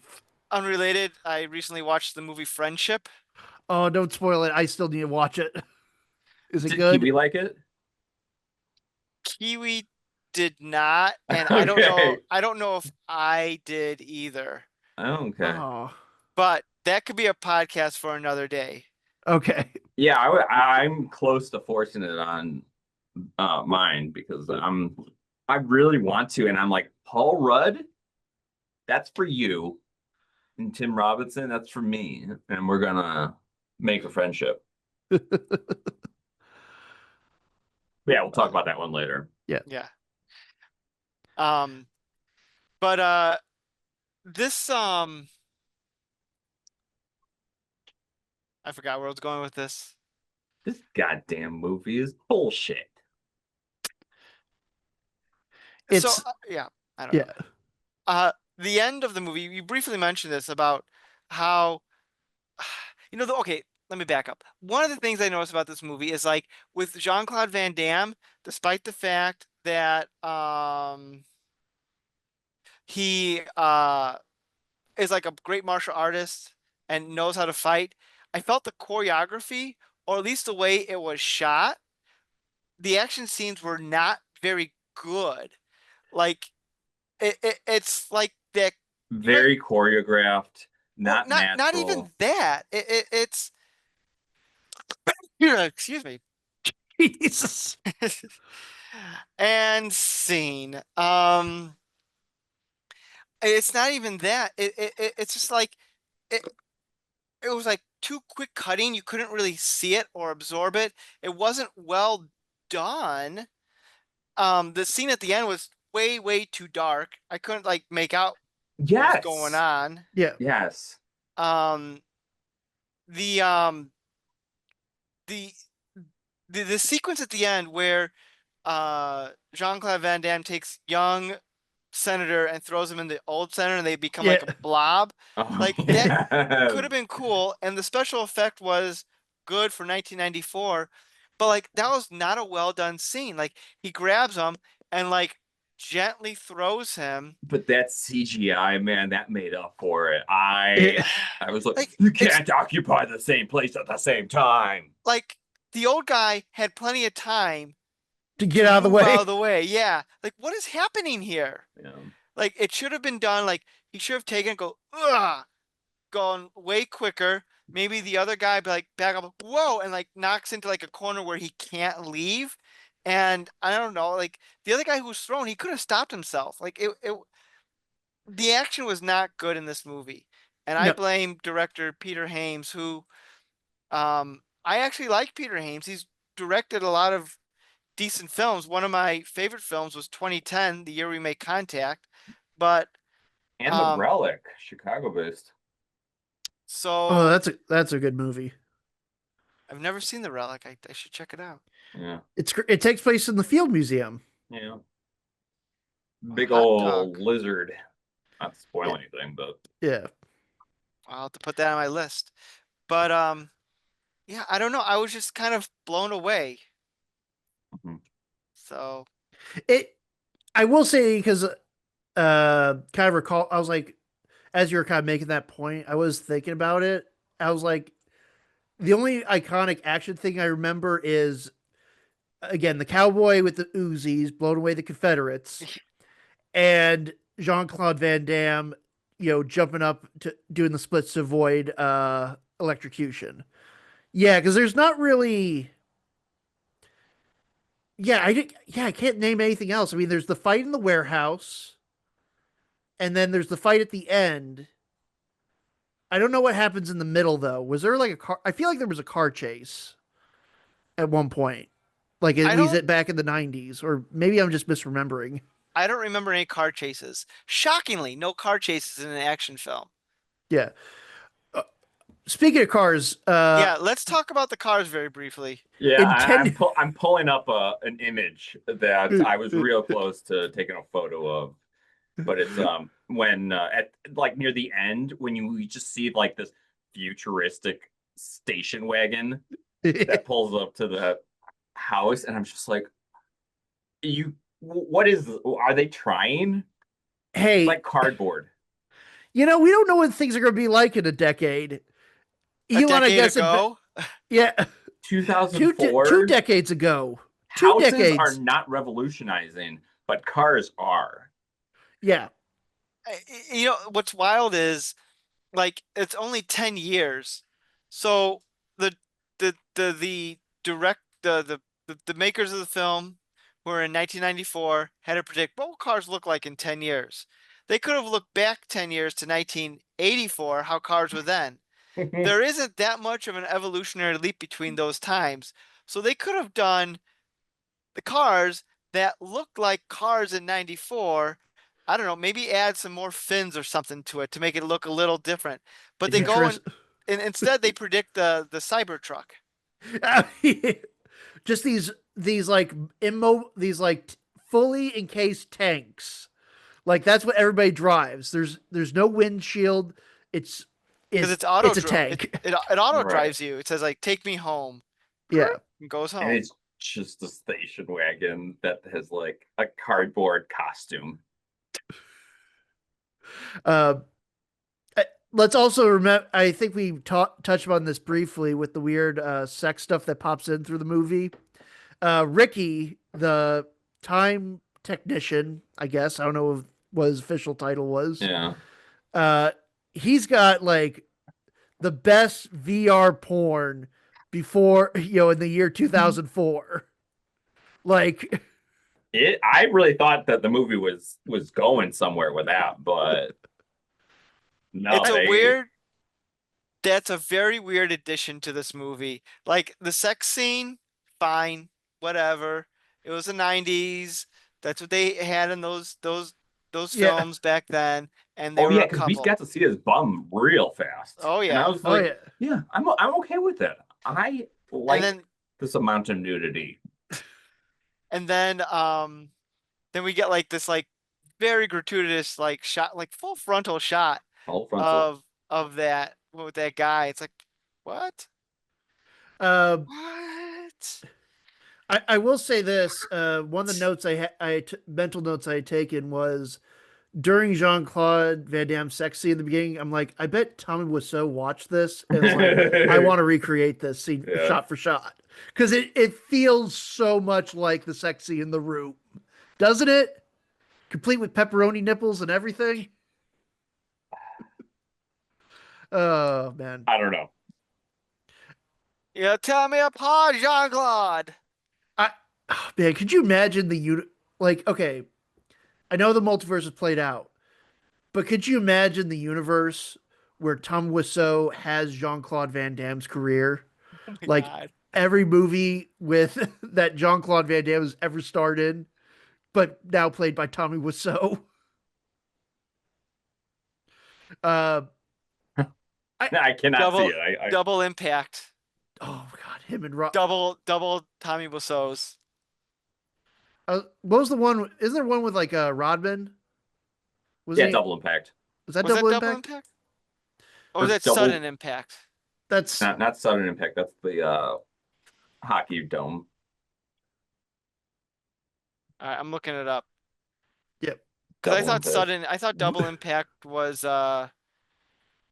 unrelated. I recently watched the movie Friendship. Oh, don't spoil it. I still need to watch it. Is it Did good? Kiwi like it? Kiwi did not, and I don't know. Okay. I don't know if I did either. Okay. Oh, But that could be a podcast for another day. okay. Yeah, I'm close to forcing it on mine because I really want to, and I'm like, Paul Rudd, that's for you, and Tim Robinson, that's for me, and we're gonna make a friendship. Yeah, we'll talk about that one later. Yeah. Um, but this I forgot where I was going with this. This goddamn movie is bullshit. So It's yeah, I don't know. yeah. The end of the movie, you briefly mentioned this about how okay, let me back up. One of the things I noticed about this movie is like with Jean-Claude Van Damme, despite the fact that he is like a great martial artist and knows how to fight, I felt the choreography, or at least the way it was shot, the action scenes were not very good. Like it's like that. Very choreographed, Well, not not even natural. that. It's excuse me. Jesus. And scene. It's not even that. It's just like it. It was like too quick cutting. You couldn't really see it or absorb it. It wasn't well done. The scene at the end was way too dark. I couldn't like make out what was going Yes. on. Yeah. Yes. um the um the the sequence at the end where Jean-Claude Van Damme takes young senator and throws him in the old senator and they become Yeah. like a blob. Oh Like that yeah. could have been cool and the special effect was good for 1994, but like that was not a well done scene. Like he grabs him and like gently throws him. But that CGI, man, that made up for it. Yeah. I was like, Like you it's can't occupy the same place at the same time. like the old guy had plenty of time To get to out of the move out way. of the way. Yeah. Like what is happening here? Yeah. Like it should have been done like he should have taken it, go, ugh, gone way quicker. Maybe the other guy be like back up, whoa, and like knocks into like a corner where he can't leave. And I don't know, like the other guy who was thrown, he could have stopped himself. Like it the action was not good in this movie. And I No. blame director Peter Hames, who I actually like Peter Hames. He's directed a lot of decent films. One of my favorite films was 2010, the year we made contact. But And The um Relic, Chicago based. Oh, so that's a good movie. I've never seen The Relic. I should check it out. Yeah. It takes place in the Field Museum. Yeah. A Big hot old dog. lizard. Not to Yeah. spoil anything, but Yeah. I'll have to put that on my list. But yeah, I don't know. I was just kind of blown away. mhm. So It I will say because kind of recall I was like as you were kind of making that point, I was thinking about it. I was like the only iconic action thing I remember is again the cowboy with the Uzis blowing away the Confederates and Jean-Claude Van Damme, jumping up to doing the splits to avoid electrocution. Yeah, because there's not really. Yeah, I can't name anything else. I mean, there's the fight in the warehouse, and then there's the fight at the end. I don't know what happens in the middle though. Was there like a car? I feel like there was a car chase at one point, like at I least don't back in the '90s, or maybe I'm just misremembering. I don't remember any car chases. Shockingly, no car chases in an action film. Yeah. Uh, Speaking of cars, Yeah, let's talk about the cars very briefly. Yeah, in ten. I'm pulling up an image that I was real close to taking a photo of, but it's when at like near the end when you just see like this futuristic station wagon that pulls up to the house, and I'm just like, what is are they trying? It's Hey, like cardboard. we don't know what things are going to be like in a decade. A Elon, I decade guess, ago, yeah, two 2004 decades ago, two houses are decades. not revolutionizing, but cars are. Yeah, what's wild is like it's only 10 years. So the the direct the makers of the film who were in 1994 had to predict what will cars look like in 10 years. They could have looked back 10 years to 1984, how cars were then. There isn't that much of an evolutionary leap between those times. So they could have done the cars that looked like cars in 94. I don't know, maybe add some more fins or something to it to make it look a little different. But they go interest. and instead they predict the Cybertruck. Just these like these like fully encased tanks. Like that's what everybody drives. There's no windshield. It's Because it's it's auto it's a tank. it auto Right. drives you. It says like take me home. Yeah. And goes And home. it's just a station wagon that has like a cardboard costume. Uh, let's also remember. I think we touched on this briefly with the weird sex stuff that pops in through the movie. Ricky, the time technician, I guess I don't know what his official title was. Yeah. Uh, he's got like the best VR porn before in the year 2004. Like, I really thought that the movie was going somewhere with that, but no, It's a they weird That's a very weird addition to this movie. Like the sex scene, fine, whatever. It was the 90s. That's what they had in those those Yeah. films back then, and they Oh were yeah, a because we couple. got to see his bum real fast. Oh And I yeah. was Oh like, yeah. yeah, I'm okay with it. I And like then this amount of nudity. and then then we get like this like very gratuitous like shot, like full frontal shot All frontal. of that with that guy. It's like, what? Uh, What? I will say this. One of the notes mental notes I had taken was during Jean-Claude Van Damme's sex scene in the beginning. I'm like, I bet Tommy Wiseau watched this and was like, I want to recreate this scene Yeah. shot for shot because it feels so much like the sex scene in The Room, doesn't it? Complete with pepperoni nipples and everything. Oh man. I don't know. You tell me apart, Jean-Claude. I oh, man, could you imagine like okay, I know the multiverse is played out, but could you imagine the universe where Tom Wiseau has Jean-Claude Van Damme's career? Oh my Like God. every movie with that Jean-Claude Van Damme has ever starred in, but now played by Tommy Wiseau. Uh I I cannot see Double it. I double impact. oh god, him and Rob. Double Tommy Wiseau's. What was the one? Isn't there one with like Rodman? Was yeah, he? double impact. Was that Was Double that double Impact? impact? Or was Or that double sudden impact? That's not sudden impact. That's the hockey dome. All right, I'm looking it up. yep. Because Double impact. I thought double impact was the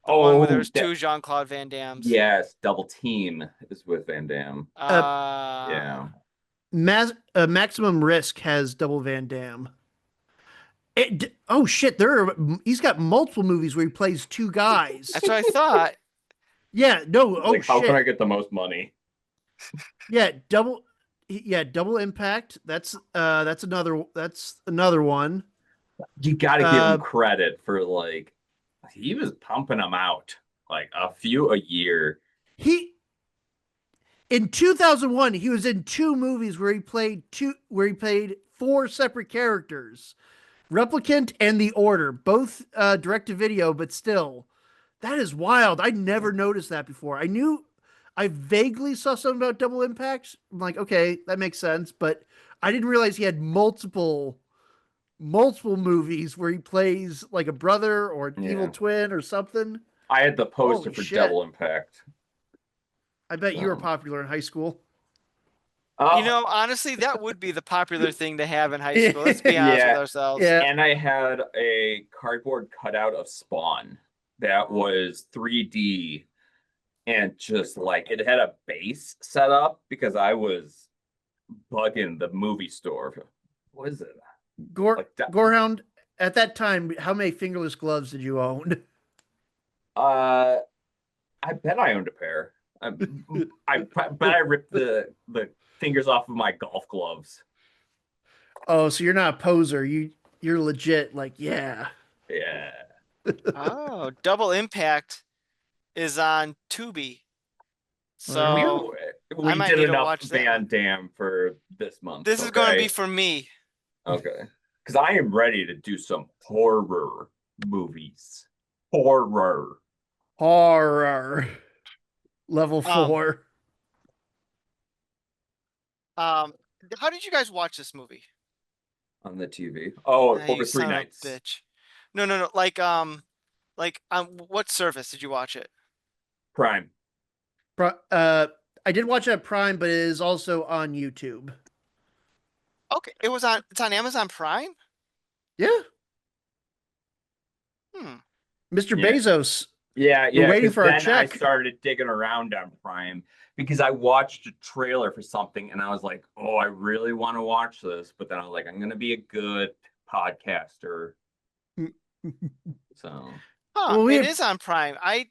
one where Oh, there's two Jean-Claude Van Dammes. yes, double team is with Van Damme. Uh, Yeah. Maximum Risk has Double Van Damme. Oh shit! He's got multiple movies where he plays two guys. That's what I thought. Yeah, no. It's Oh like, how can I shit! get the most money? Yeah, Double Impact. That's another one. You got to give him Uh, credit for like he was pumping them out like a few a year. he in 2001 he was in two movies where he played four separate characters, Replicant and The Order, both direct to video, but still, that is wild. I never noticed that before. I vaguely saw something about Double Impact. I'm like, okay, that makes sense, but I didn't realize he had multiple movies where he plays like a brother or an evil Yeah. twin or something. I had the poster Holy for shit. Double Impact. I bet you were So, popular in high school. You know, honestly, that would be the popular thing to have in high school. Let's be honest with yeah. ourselves. Yeah. And I had a cardboard cutout of Spawn that was 3D and just like it had a base set up because I was bugging the movie store. What is it? Like that. Gorehound, at that time, how many fingerless gloves did you own? Uh, I bet I owned a pair. I bet I ripped the fingers off of my golf gloves. Oh, so you're not a poser. You're legit. Like, yeah. Yeah. Oh, double impact is on Tubi. Oh, yeah. So We I might did need to enough watch that Van one. Damme for this month. This is going to be for me. Okay. Because I am ready to do some horror movies. Horror. Horror. Level Um, 4. Um, how did you guys watch this movie? On the TV. Oh, Ah, over you 3 son of a nights. bitch. No. Like on what service did you watch it? Prime. I did watch it at Prime, but it is also on YouTube. Okay, it's on Amazon Prime? Yeah. Hmm. Mr. Yeah. Bezos. Yeah, We're yeah. waiting 'Cause for our then I check. started digging around on Prime because I watched a trailer for something and I was like, oh, I really want to watch this. But then I was like, I'm gonna be a good podcaster. So Huh, Well, it is on Prime. I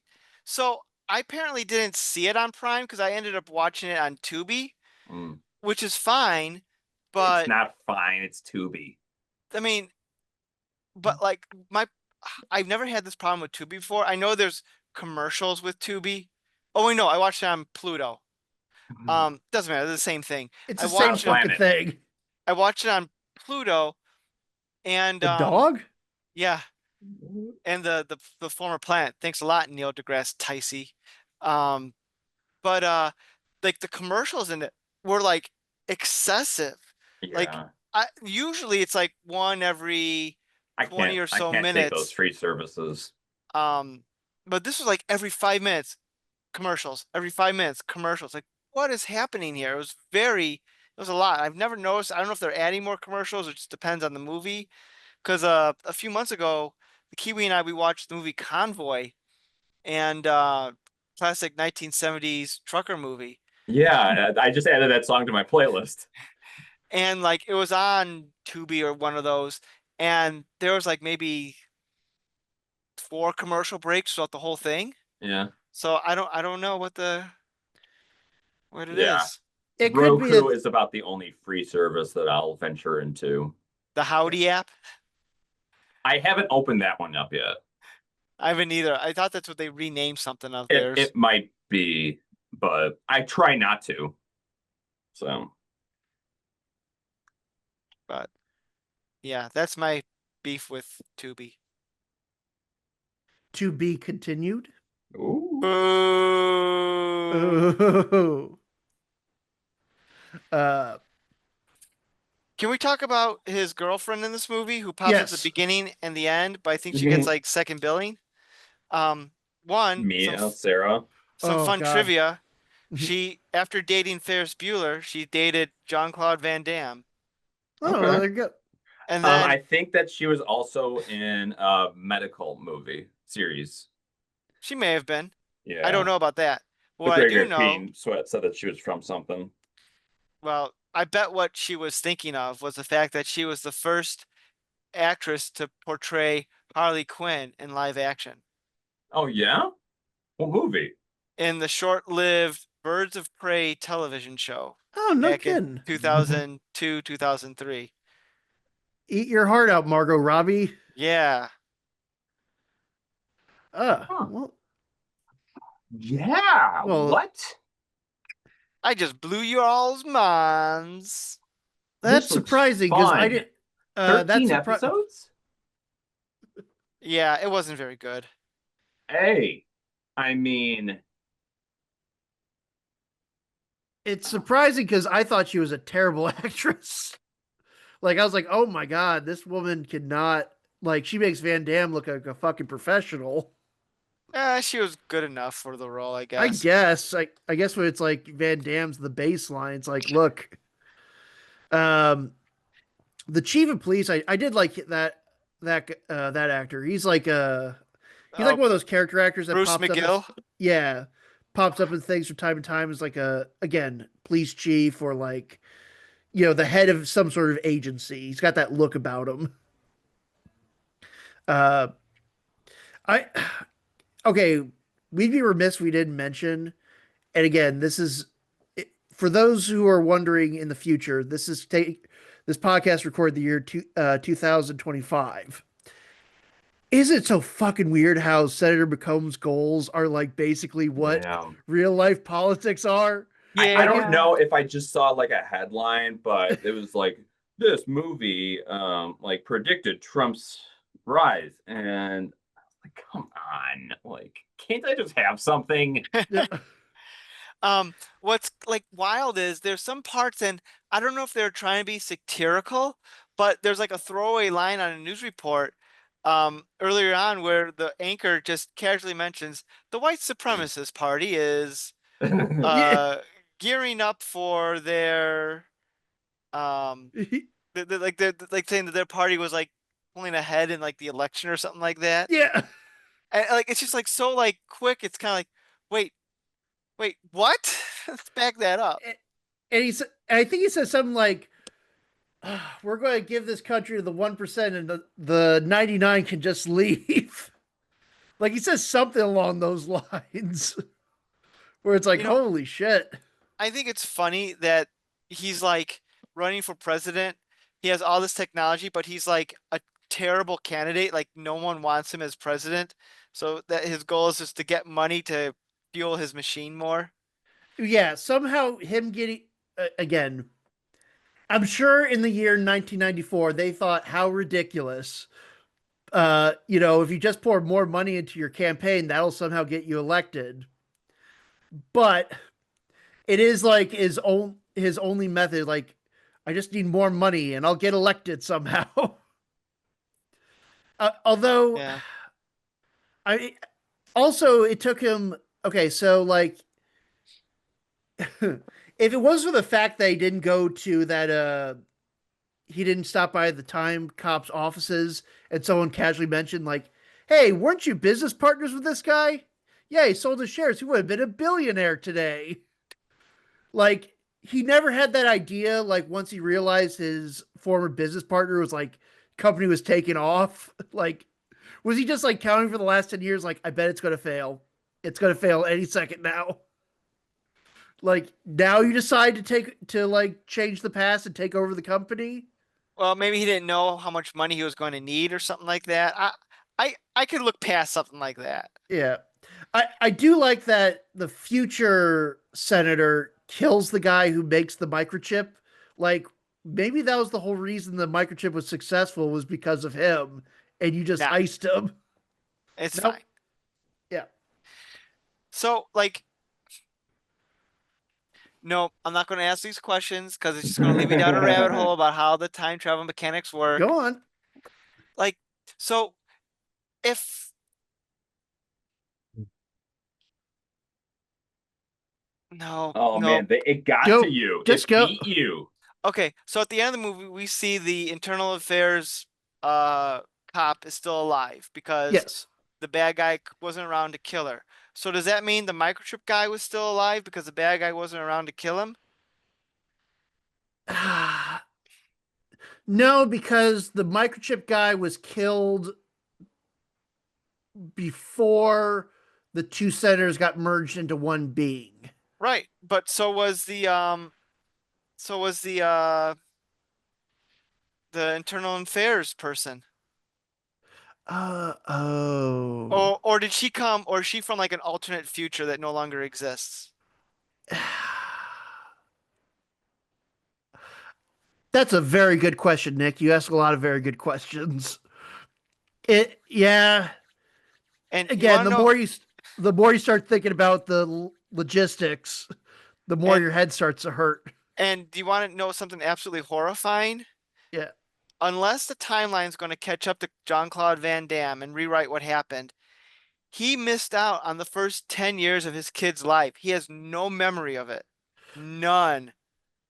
apparently didn't see it on Prime because I ended up watching it on Tubi, mm, which is fine, it's but not fine, it's Tubi. I mean, but like I've never had this problem with Tubi before. I know there's commercials with Tubi. Oh wait, no, I watched it on Pluto. Doesn't matter, they're the same thing. it's I the same watched it. fucking Planet. thing. I watched it on Pluto, and The dog? Yeah, and the former plant. Thanks a lot, Neil deGrasse Tyson. Um, but like the commercials in it were like excessive. Like Yeah. I usually it's like one every 20 or I so can't take those minutes. free services. Um, but this was like every 5 minutes commercials, every 5 minutes commercials. Like what is happening here? It was a lot. I've never noticed. I don't know if they're adding more commercials. It just depends on the movie. Because a few months ago, the Kiwi and I we watched the movie Convoy and classic 1970s trucker movie. Yeah, I just added that song to my playlist. And like it was on Tubi or one of those, and there was like maybe four commercial breaks throughout the whole thing. Yeah. So I don't know what it Yeah. is. It could be Roku that is about the only free service that I'll venture into. The Howdy app. I haven't opened that one up yet. I haven't either. I thought that's what they renamed something of It theirs, it might be, but I try not to. So, but yeah, that's my beef with Tubi. to be continued. ooh. Boo. Oh. Uh, Can we talk about his girlfriend in this movie who pops up at the yes. beginning and the end, but I think she gets like second billing? Um, one, Mia, Sarah. some Oh fun God. trivia. She, after dating Ferris Bueller, she dated Jean-Claude Van Damme. Oh, Okay. there you go. And then I think that she was also in a medical movie series. she may have been. I don't Yeah. know about that. The What I Great do Great know, Queen Sweat said that she was from something. well, I bet what she was thinking of was the fact that she was the first actress to portray Harley Quinn in live action Oh yeah? What movie? in the short-lived Birds of Prey television show Oh, no back in kidding. 2002, 2003. Eat your heart out, Margot Robbie. Yeah. Huh. Well, Yeah. well, What? I just blew you all's minds. that's This looks surprising because I fun. did. That's 13 surprising. episodes? Yeah, it wasn't very good. Hey, I mean, It's surprising because I thought she was a terrible actress. Like I was like, oh my God, this woman cannot. Like she makes Van Damme look like a fucking professional. She was good enough for the role, I I guess. guess. I guess when it's like Van Damme's the baseline, it's like, look, um, the chief of police. I did like that actor. He's like Oh, one of those character actors that Bruce pops up McGill. yeah, pops up in things from time to time as like a again police chief or like the head of some sort of agency. He's got that look about him. Uh, I okay. We'd be remiss if we didn't mention. And again, this is for those who are wondering in the future. This podcast recorded the year 2025. Is it so fucking weird how Senator McComb's goals are like basically what damn. real life politics are? I Like don't it, Yeah. know if I just saw like a headline, but it was like this movie like predicted Trump's rise. And I was like, come on. Like, can't I just have something? What's like wild is there's some parts, and I don't know if they're trying to be satirical, but there's like a throwaway line on a news report earlier on where the anchor just casually mentions the white supremacist party is yeah, uh gearing up for their um like saying that their party was like pulling ahead in like the election or something like that. yeah. And like it's just like so like quick, it's kind of like, wait, wait, what? Let's back that up. And I think he says something like, "We're going to give this country to the 1%, and the 99 can just leave." Like he says something along those lines, where it's like, You know, "Holy shit!" I think it's funny that he's like running for president. He has all this technology, but he's like a terrible candidate. Like no one wants him as president. So that his goal is just to get money to fuel his machine more. Yeah, somehow him getting again. I'm sure in the year 1994 they thought how ridiculous if you just pour more money into your campaign, that'll somehow get you elected. But it is like his only method. Like, I just need more money and I'll get elected somehow. Although, Yeah. I also it took him. Okay, so like, if it was for the fact that he didn't go to that, he didn't stop by the Time Cop's offices, and someone casually mentioned like, "Hey, weren't you business partners with this guy? Yeah, he sold his shares. He would have been a billionaire today." Like, he never had that idea. Like, once he realized his former business partner was like, company was taking off. Like, was he just like counting for the last 10 years? Like, I bet it's gonna fail. It's gonna fail any second now. Like, now you decide to like change the past and take over the company. Well, maybe he didn't know how much money he was going to need or something like that. I could look past something like that. Yeah. I do like that the future senator kills the guy who makes the microchip. Like, maybe that was the whole reason the microchip was successful, was because of him, and you just Nah, iced him. it's Nope. fine. Yeah. So, like, no, I'm not going to ask these questions because it's just going to lead me down a rabbit hole about how the time travel mechanics work. Go on. Like, so if no, Oh no. man, it got to Go. you. Just It go. beat you. Okay, so at the end of the movie, we see the internal affairs uh cop is still alive because Yes. the bad guy wasn't around to kill her. So does that mean the microchip guy was still alive because the bad guy wasn't around to kill him? No, because the microchip guy was killed before the two senators got merged into one being. Right, but so was the internal affairs person. Oh. Or did she come or is she from like an alternate future that no longer exists? That's a very good question, Nick. You ask a lot of very good questions. Yeah. And you Again, want to know the more you start thinking about the logistics, the more and your head starts to hurt. and do you want to know something absolutely horrifying? Yeah. Unless the timeline's going to catch up to Jean-Claude Van Damme and rewrite what happened, he missed out on the first 10 years of his kid's life. He has no memory of it. None.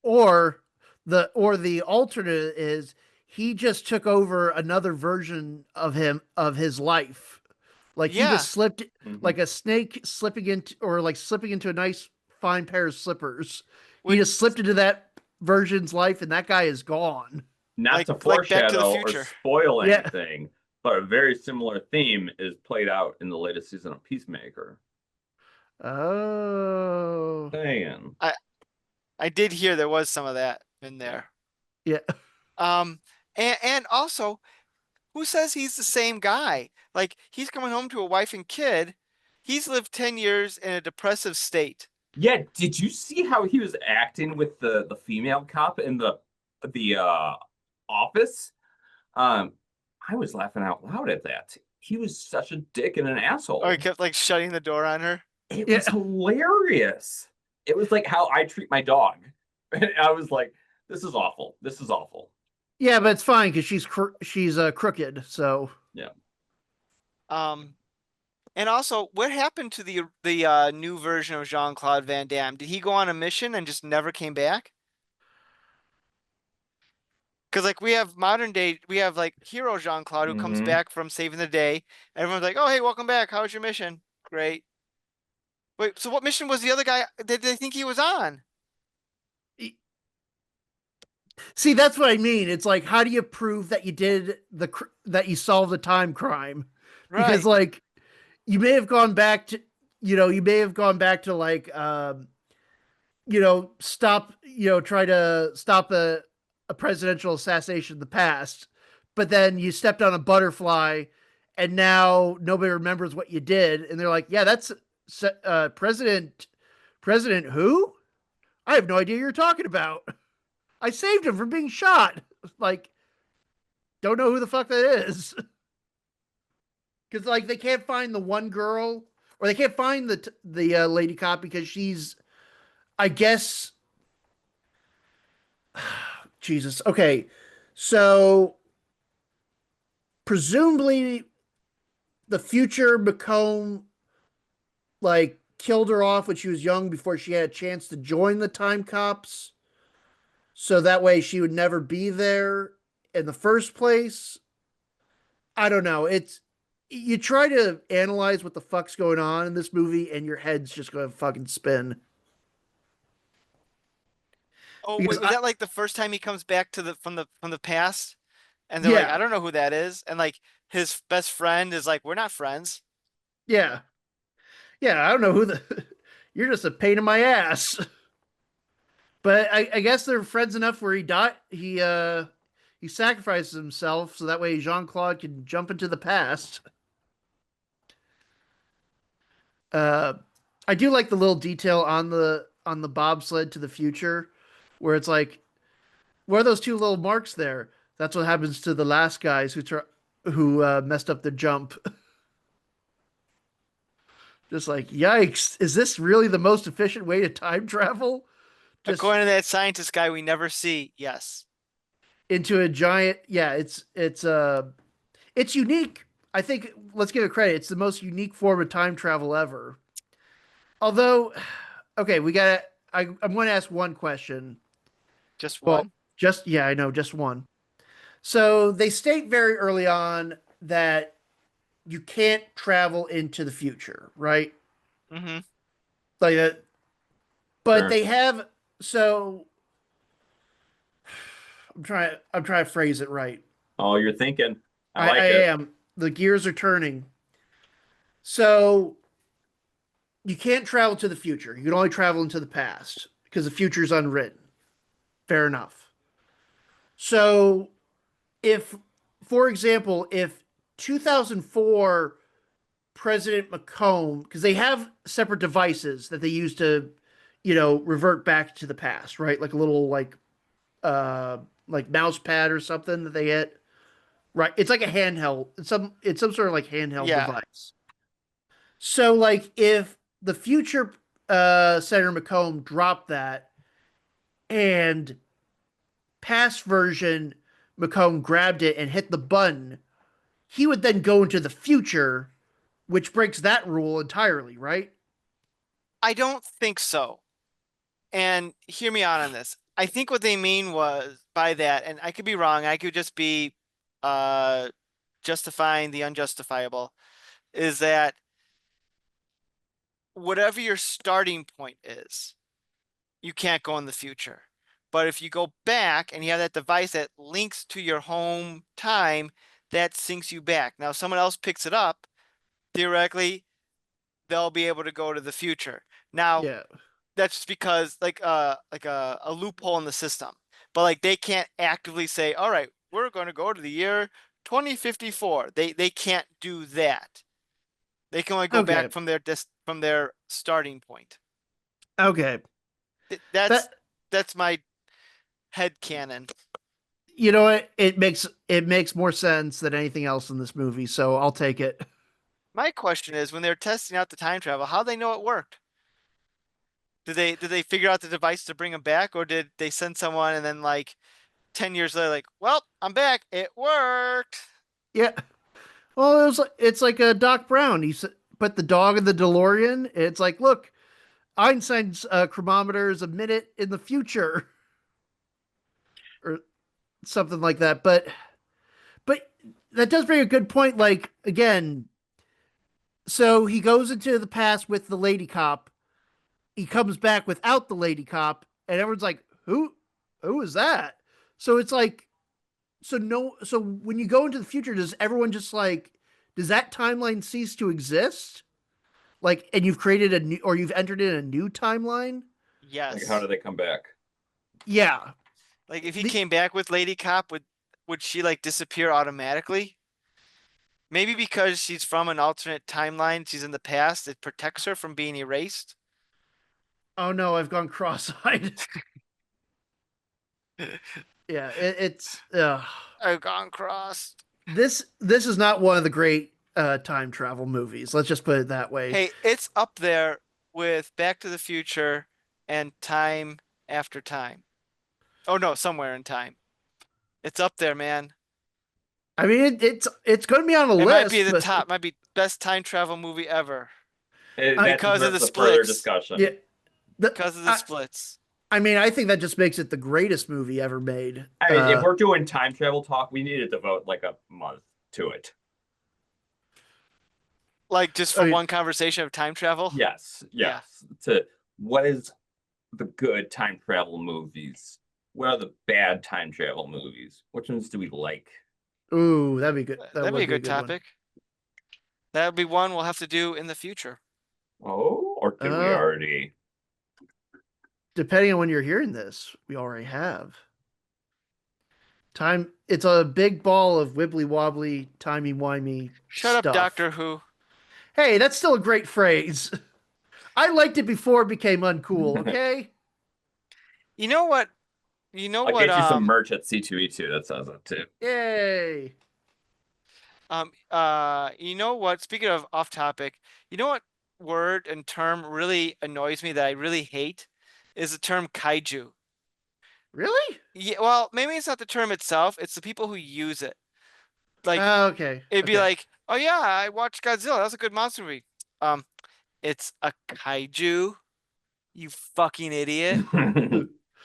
Or the alternate is he just took over another version of his life. Like, he Yeah, just slipped Mhm. like a snake slipping into, or like slipping into a nice fine pair of slippers. He which just slipped into that version's life, and that guy is gone. Not to like Back to the foreshadow or Future. spoil Yeah. anything, but a very similar theme is played out in the latest season of Peacemaker. Oh. Saying. I did hear there was some of that in Yeah. there. Yeah. Um, and also, who says he's the same guy? Like he's coming home to a wife and kid. He's lived 10 years in a depressive state. Yeah, did you see how he was acting with the female cop in the office? Um, I was laughing out loud at that. He was such a dick and an Or he asshole. kept like shutting the door on her. It Yeah. was hilarious. It was like how I treat my dog. And I was like, this is awful. This is awful. Yeah, but it's fine because she's crooked. So Yeah. Um, and also, what happened to the new version of Jean-Claude Van Damme? Did he go on a mission and just never came back? Because like we have modern day, we have like hero Jean-Claude who comes Hmm. back from saving the day. Everyone's like, "Oh, hey, welcome back. How was your mission?" Great. Wait, so what mission was the other guy? Did they think he was on? see, that's what I mean. It's like, how do you prove that that you solved the time crime? Because Right. like, you may have gone back to, you may have gone back to like, try to stop a presidential assassination in the past, but then you stepped on a butterfly, and now nobody remembers what you did, and they're like, yeah, that's President who? I have no idea you're talking about. I saved him from being shot. Like, don't know who the fuck that is. because like they can't find the one girl, or they can't find the lady cop because she's, I guess, Jesus. Okay, so presumably the future Macomb like killed her off when she was young before she had a chance to join the time cops, so that way she would never be there in the first place. I don't know. It's you try to analyze what the fuck's going on in this movie, and your head's just going to fucking spin. Oh Because wait, was that like the first time he comes back to the from the past? And they're like, I yeah, don't know who that is. And like his best friend is like, we're not friends. yeah, yeah. I don't know who the. You're just a pain in my ass. But I guess they're friends enough where he died. He sacrifices himself so that way Jean-Claude can jump into the past. Uh, I do like the little detail on the bobsled to the future, where it's like, what are those two little marks there? That's what happens to the last guys who messed up the jump. Just like, yikes! Is this really the most efficient way to time travel? Just According to that scientist guy we never see, yes. into a giant. Yeah, it's unique. I think let's give it credit. It's the most unique form of time travel ever. Although, okay, we got. I'm going to ask one question. Just Well, one. just yeah, I know, just one. So they state very early on that you can't travel into the future, right? Mm-hmm. Like, but Sure. they have. So I'm trying to phrase it right. Oh, you're thinking. I I like it. am. The gears are turning. So you can't travel to the future. You can only travel into the past because the future is unwritten. Fair enough. So if, for example, if 2004 President Macomb, because they have separate devices that they use to, revert back to the past, right? Like a little uh like mouse pad or something that they hit. Right. It's like a handheld. It's some sort of like handheld Yeah. device. So like if the future Senator Macomb dropped that and past version Macomb grabbed it and hit the button, he would then go into the future, which breaks that rule entirely, right? I don't think so. And hear me out on this. I think what they mean was by that, and I could be wrong, I could just be uh justifying the unjustifiable, is that whatever your starting point is, you can't go in the future. But if you go back and you have that device that links to your home time, that syncs you back. Now, if someone else picks it up, theoretically, they'll be able to go to the future. Now, Yeah. that's just because like a loophole in the system. But like they can't actively say, all right, we're going to go to the year 2054. They can't do that. They can only go Okay. back from their starting point. Okay. Th- That's That that's my head canon. you know what? It makes more sense than anything else in this movie, so I'll take it. My question is when they're testing out the time travel, how they know it worked? Did they figure out the device to bring him back, or did they send someone and then like 10 years later, like, well, I'm back. It worked. Yeah. Well, it's like a Doc Brown. Put the dog in the DeLorean. It's like, look, Einstein's chronometer is a minute in the future, or something like that. But that does bring a good point. Like again, so he goes into the past with the lady cop. He comes back without the lady cop, and everyone's like, who is that? So it's like, so no, so when you go into the future, does everyone just like, does that timeline cease to exist? Like, and you've created a new, or you've entered in a new timeline? Like, how Yes. do they come back? Yeah. Like if he The came back with Lady Cop, would she like disappear automatically? Maybe because she's from an alternate timeline, she's in the past, it protects her from being erased. Oh no, I've gone cross-eyed. Yeah, it's I've gone crossed. this is not one of the great time travel movies. Let's just put it that way. Hey, it's up there with Back to the Future and Time After Time. Oh no, Somewhere in Time. It's up there, man. I mean, it's going to be on a It might be list, the but top, might be best time travel movie ever I That because of the deserves a further splits. yeah, discussion. the, Because of the splits. I mean, I think that just makes it the greatest movie ever made. I mean, if we're doing time travel talk, we need to devote like a month to it. Like just I for mean, one conversation of time travel? Yes, Yeah. yes. To what is the good time travel movies? What are the bad time travel movies? Which ones do we like? ooh, that'd be good. That That'd be a would be a good good one. topic. That would be one we'll have to do in the future. Oh, or did we Oh, already? depending on when you're hearing this, we already have. Time. It's a big ball of wibbly wobbly, timey wimey Shut up, stuff. Doctor Who. Hey, that's still a great phrase. I liked it before it became uncool. Okay. You know what? You know I'll what? get you some merch at C2E2 that says it too. Yay. You know what? Speaking of off topic, you know what word and term really annoys me that I really hate is the term kaiju. Really? Yeah, well, maybe it's not the term itself, it's the people who use it. Like Okay. it'd be Okay. like, "Oh yeah, I watched Godzilla. That was a good monster movie." Um, it's a kaiju, you fucking idiot.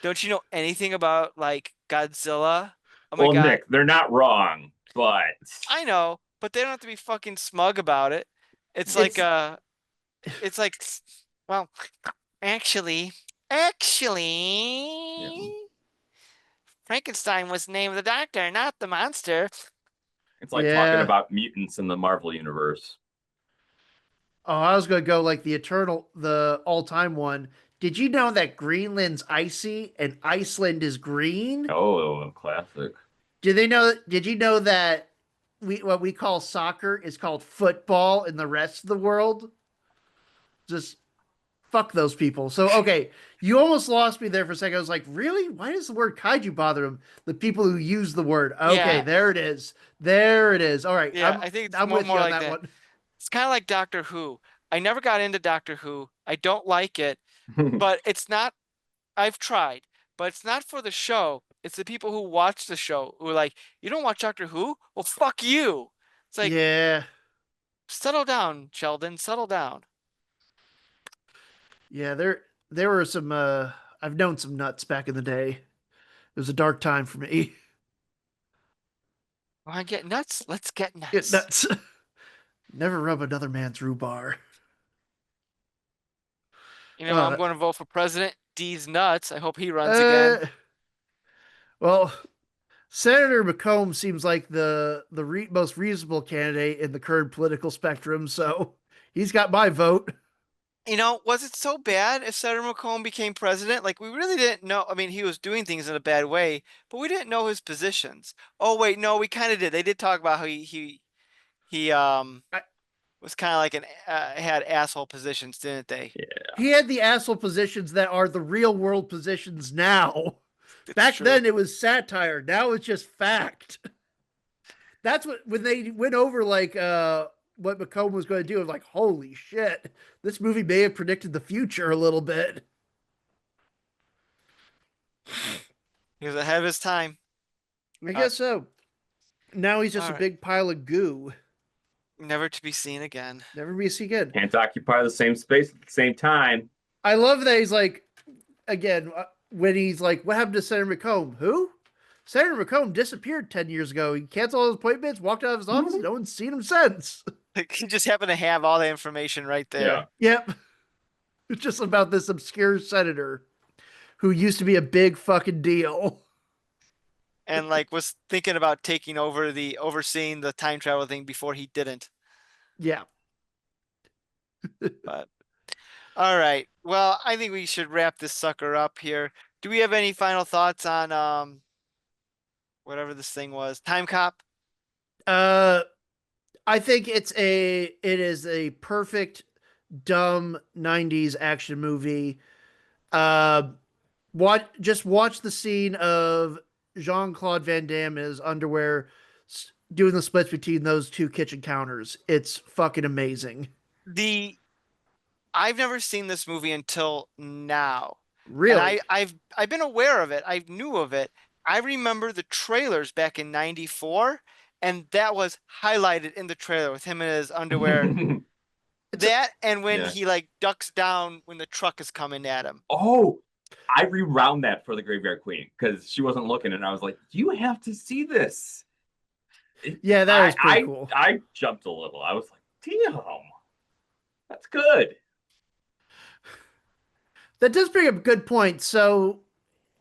Don't you know anything about like Godzilla? Oh my Well, God. Nick, they're not wrong, but I know, but they don't have to be fucking smug about it. It's like It's it's like well, actually, yeah. Frankenstein was named the doctor, not the monster. It's like talking yeah. about mutants in the Marvel universe. Oh, I was gonna go like the all-time one. Did you know that Greenland's icy and Iceland is green? Oh, classic. Did you know that what we call soccer is called football in the rest of the world? Just fuck those people. So okay, you almost lost me there for a second. I was like, really? Why does the word kaiju bother them? The people who use the word. Okay, Yeah, there it is. There it is. All right, yeah, I think it's I'm more with you more on like that that. one. It's kind of like Doctor Who. I never got into Doctor Who. I don't like it, but it's not. I've tried, but it's not for the show. It's the people who watch the show who are like, "You don't watch Doctor Who? Well, fuck you." It's like, Yeah, settle down, Sheldon. Settle down. yeah. There were some. I've known some nuts back in the day. It was a dark time for me. Want to get nuts? Let's get Get nuts. nuts. Never rub another man's rhubarb. You know, I'm Uh, going to vote for president. D's nuts. I hope he runs again. uh, well, Senator McComb seems like the most reasonable candidate in the current political spectrum, so he's got my vote. You know, was it so bad if Senator McComb became president? Like, we really didn't know. I mean, he was doing things in a bad way, but we didn't know his positions. Oh, wait, no, we kind of did. They did talk about how he I, was kind of like an had asshole positions, didn't they? Yeah. he had the asshole positions that are the real world positions now. It's Back true. then it was satire. Now it's just fact. That's what when they went over like what McComb was going to do. I was like, holy shit, this movie may have predicted the future a little bit. He was ahead of his time. I Uh, guess so. Now he's just all a right, big pile of goo. never to be seen again. Never be seen again. Can't occupy the same space at the same time. I love that he's like, again, when he's like, what happened to Senator McComb? Who? Senator McComb disappeared 10 years ago. He canceled all his appointments, walked out of his office. No one's seen him since. He just happened to have all the information right Yeah. there. Yep. It's just about this obscure senator who used to be a big fucking deal. And like was thinking about taking over the overseeing the time travel thing before he didn't. Yeah. But all right. Well, I think we should wrap this sucker up here. Do we have any final thoughts on whatever this thing was? Timecop? Uh I think it is a perfect dumb 90s action movie. Uh watch the scene of Jean-Claude Van Damme in his underwear doing the splits between those two kitchen counters. It's fucking amazing. The I've never seen this movie until now. And Really. I've been aware of it. I knew of it. I remember the trailers back in 94, and that was highlighted in the trailer with him in his underwear. It's a, That and when Yeah. he like ducks down when the truck is coming at him. Oh, I rewound that for the Graveyard Queen because she wasn't looking, and I was like, "You have to see this." yeah, that I was pretty cool. I jumped a little. I was like, "Damn, that's good." That does bring up a good point. So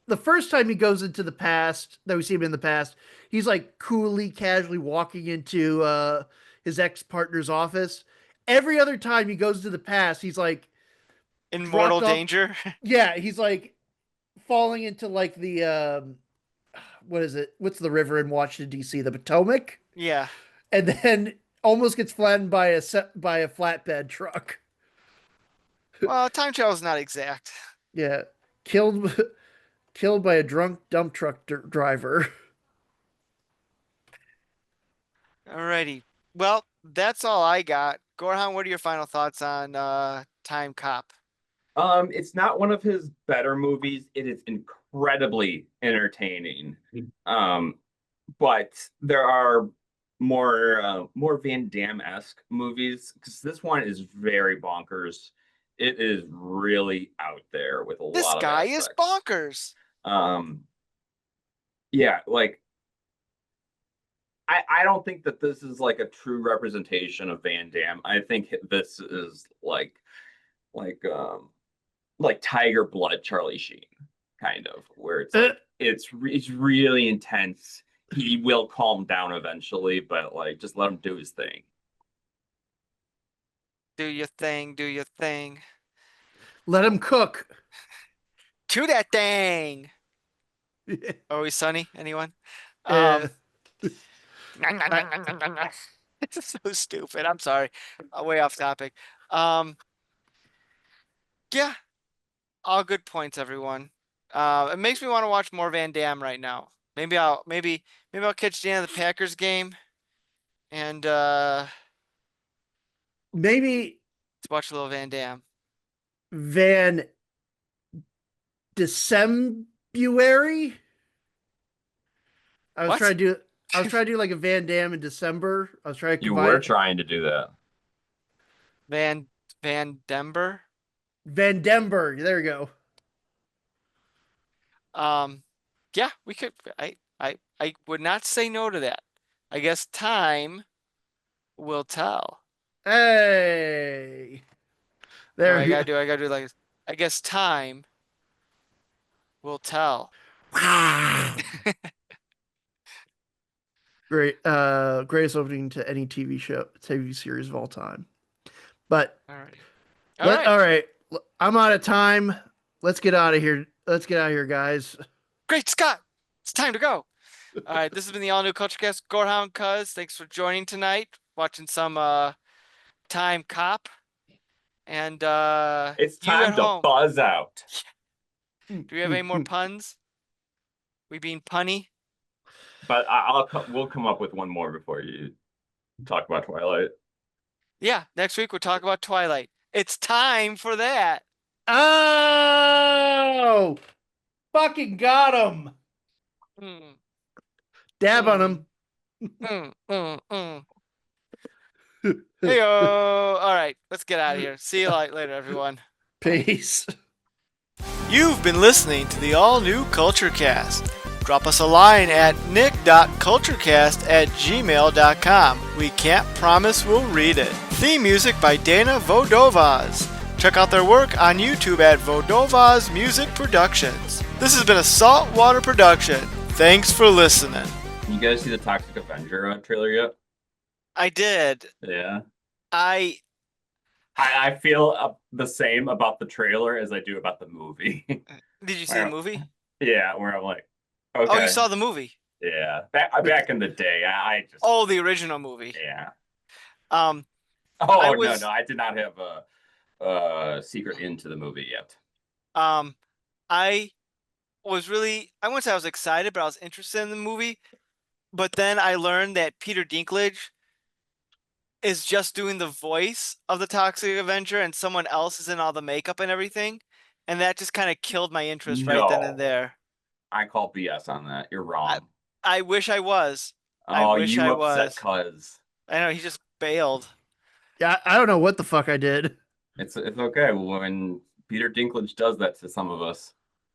the first time he goes into the past, that we see him in the past, he's like coolly, casually walking into his ex partner's office. Every other time he goes to the past, he's like In mortal dropped off. danger. Yeah, he's like falling into like the what is it? What's the river in Washington D.C.? The Potomac, Yeah. and then almost gets flattened by a flatbed truck. Well, time travel is not exact. Yeah, killed killed by a drunk dump truck driver. Alrighty. Well, that's all I got. Gorehound, what are your final thoughts on Time Cop? It's not one of his better movies. It is incredibly entertaining. Um, but there are more Van Damme-esque movies because this one is very bonkers. It is really out there with a This lot of guy is aspects. bonkers. Um, yeah, like I don't think that this is like a true representation of Van Damme. I think this is like like Tiger Blood Charlie Sheen kind of where it's like it's really intense. He will calm down eventually, but like just let him do his thing. Do your thing, do your thing. Let him cook. To that thing. Always Sunny, anyone? Yeah. This is so stupid. I'm sorry. Way off topic. Um, yeah, all good points, everyone. It makes me want to watch more Van Damme right now. Maybe I'll catch the end of the Packers game and Maybe let's watch a little Van Damme. Van Decembuary. I was What? trying to do. I was trying to do like a Van Damme in December. I was trying to You combine were trying to do that. Van Denver? Van Denberg. There we go. Yeah, we could. I would not say no to that. I guess time will tell. Hey, Or there we go. I gotta do like this. I guess time will tell. Great, greatest opening to any TV series of all time. But Alrighty. All right. all right, I'm out of time. Let's get out of here. Let's get out of here, guys. Great Scott! It's time to go. All right, this has been the all new Culture Cast. Gorehound Cuz, thanks for joining tonight. Watching some Time Cop. And It's you time at to home. buzz out. Do we have any more puns? We being punny? But we'll come up with one more before you talk about Twilight. Yeah, next week we'll talk about Twilight. It's time for that. Oh, fucking got him. Mm, Dab on him. mm. Hey, all right, let's get out of here. See you later, everyone. Peace. You've been listening to the all new Culture Cast. Drop us a line at nick.culturecast@gmail.com. We can't promise we'll read it. Theme music by Dana Vodovaz. Check out their work on YouTube at Vodovaz Music Productions. This has been a Saltwater production. Thanks for listening. You guys see the Toxic Avenger trailer yet? I did. Yeah. I I feel the same about the trailer as I do about the movie. Did you see the movie? Yeah, where I'm like, okay. Oh, you saw the movie? Yeah, back in the day, I just. Oh, the original movie. Yeah. Oh, No, I did not have a secret into the movie yet. I was really, I wouldn't say I was excited, but I was interested in the movie but then I learned that Peter Dinklage is just doing the voice of the Toxic Avenger and someone else is in all the makeup and everything. And that just kind of killed my interest right then and No, there. I call BS on that. You're I, wrong. I wish I was. I Oh, wish you I upset was. cuz. I know he just bailed. Yeah, I don't know what the fuck I did. It's okay when Peter Dinklage does that to some of us.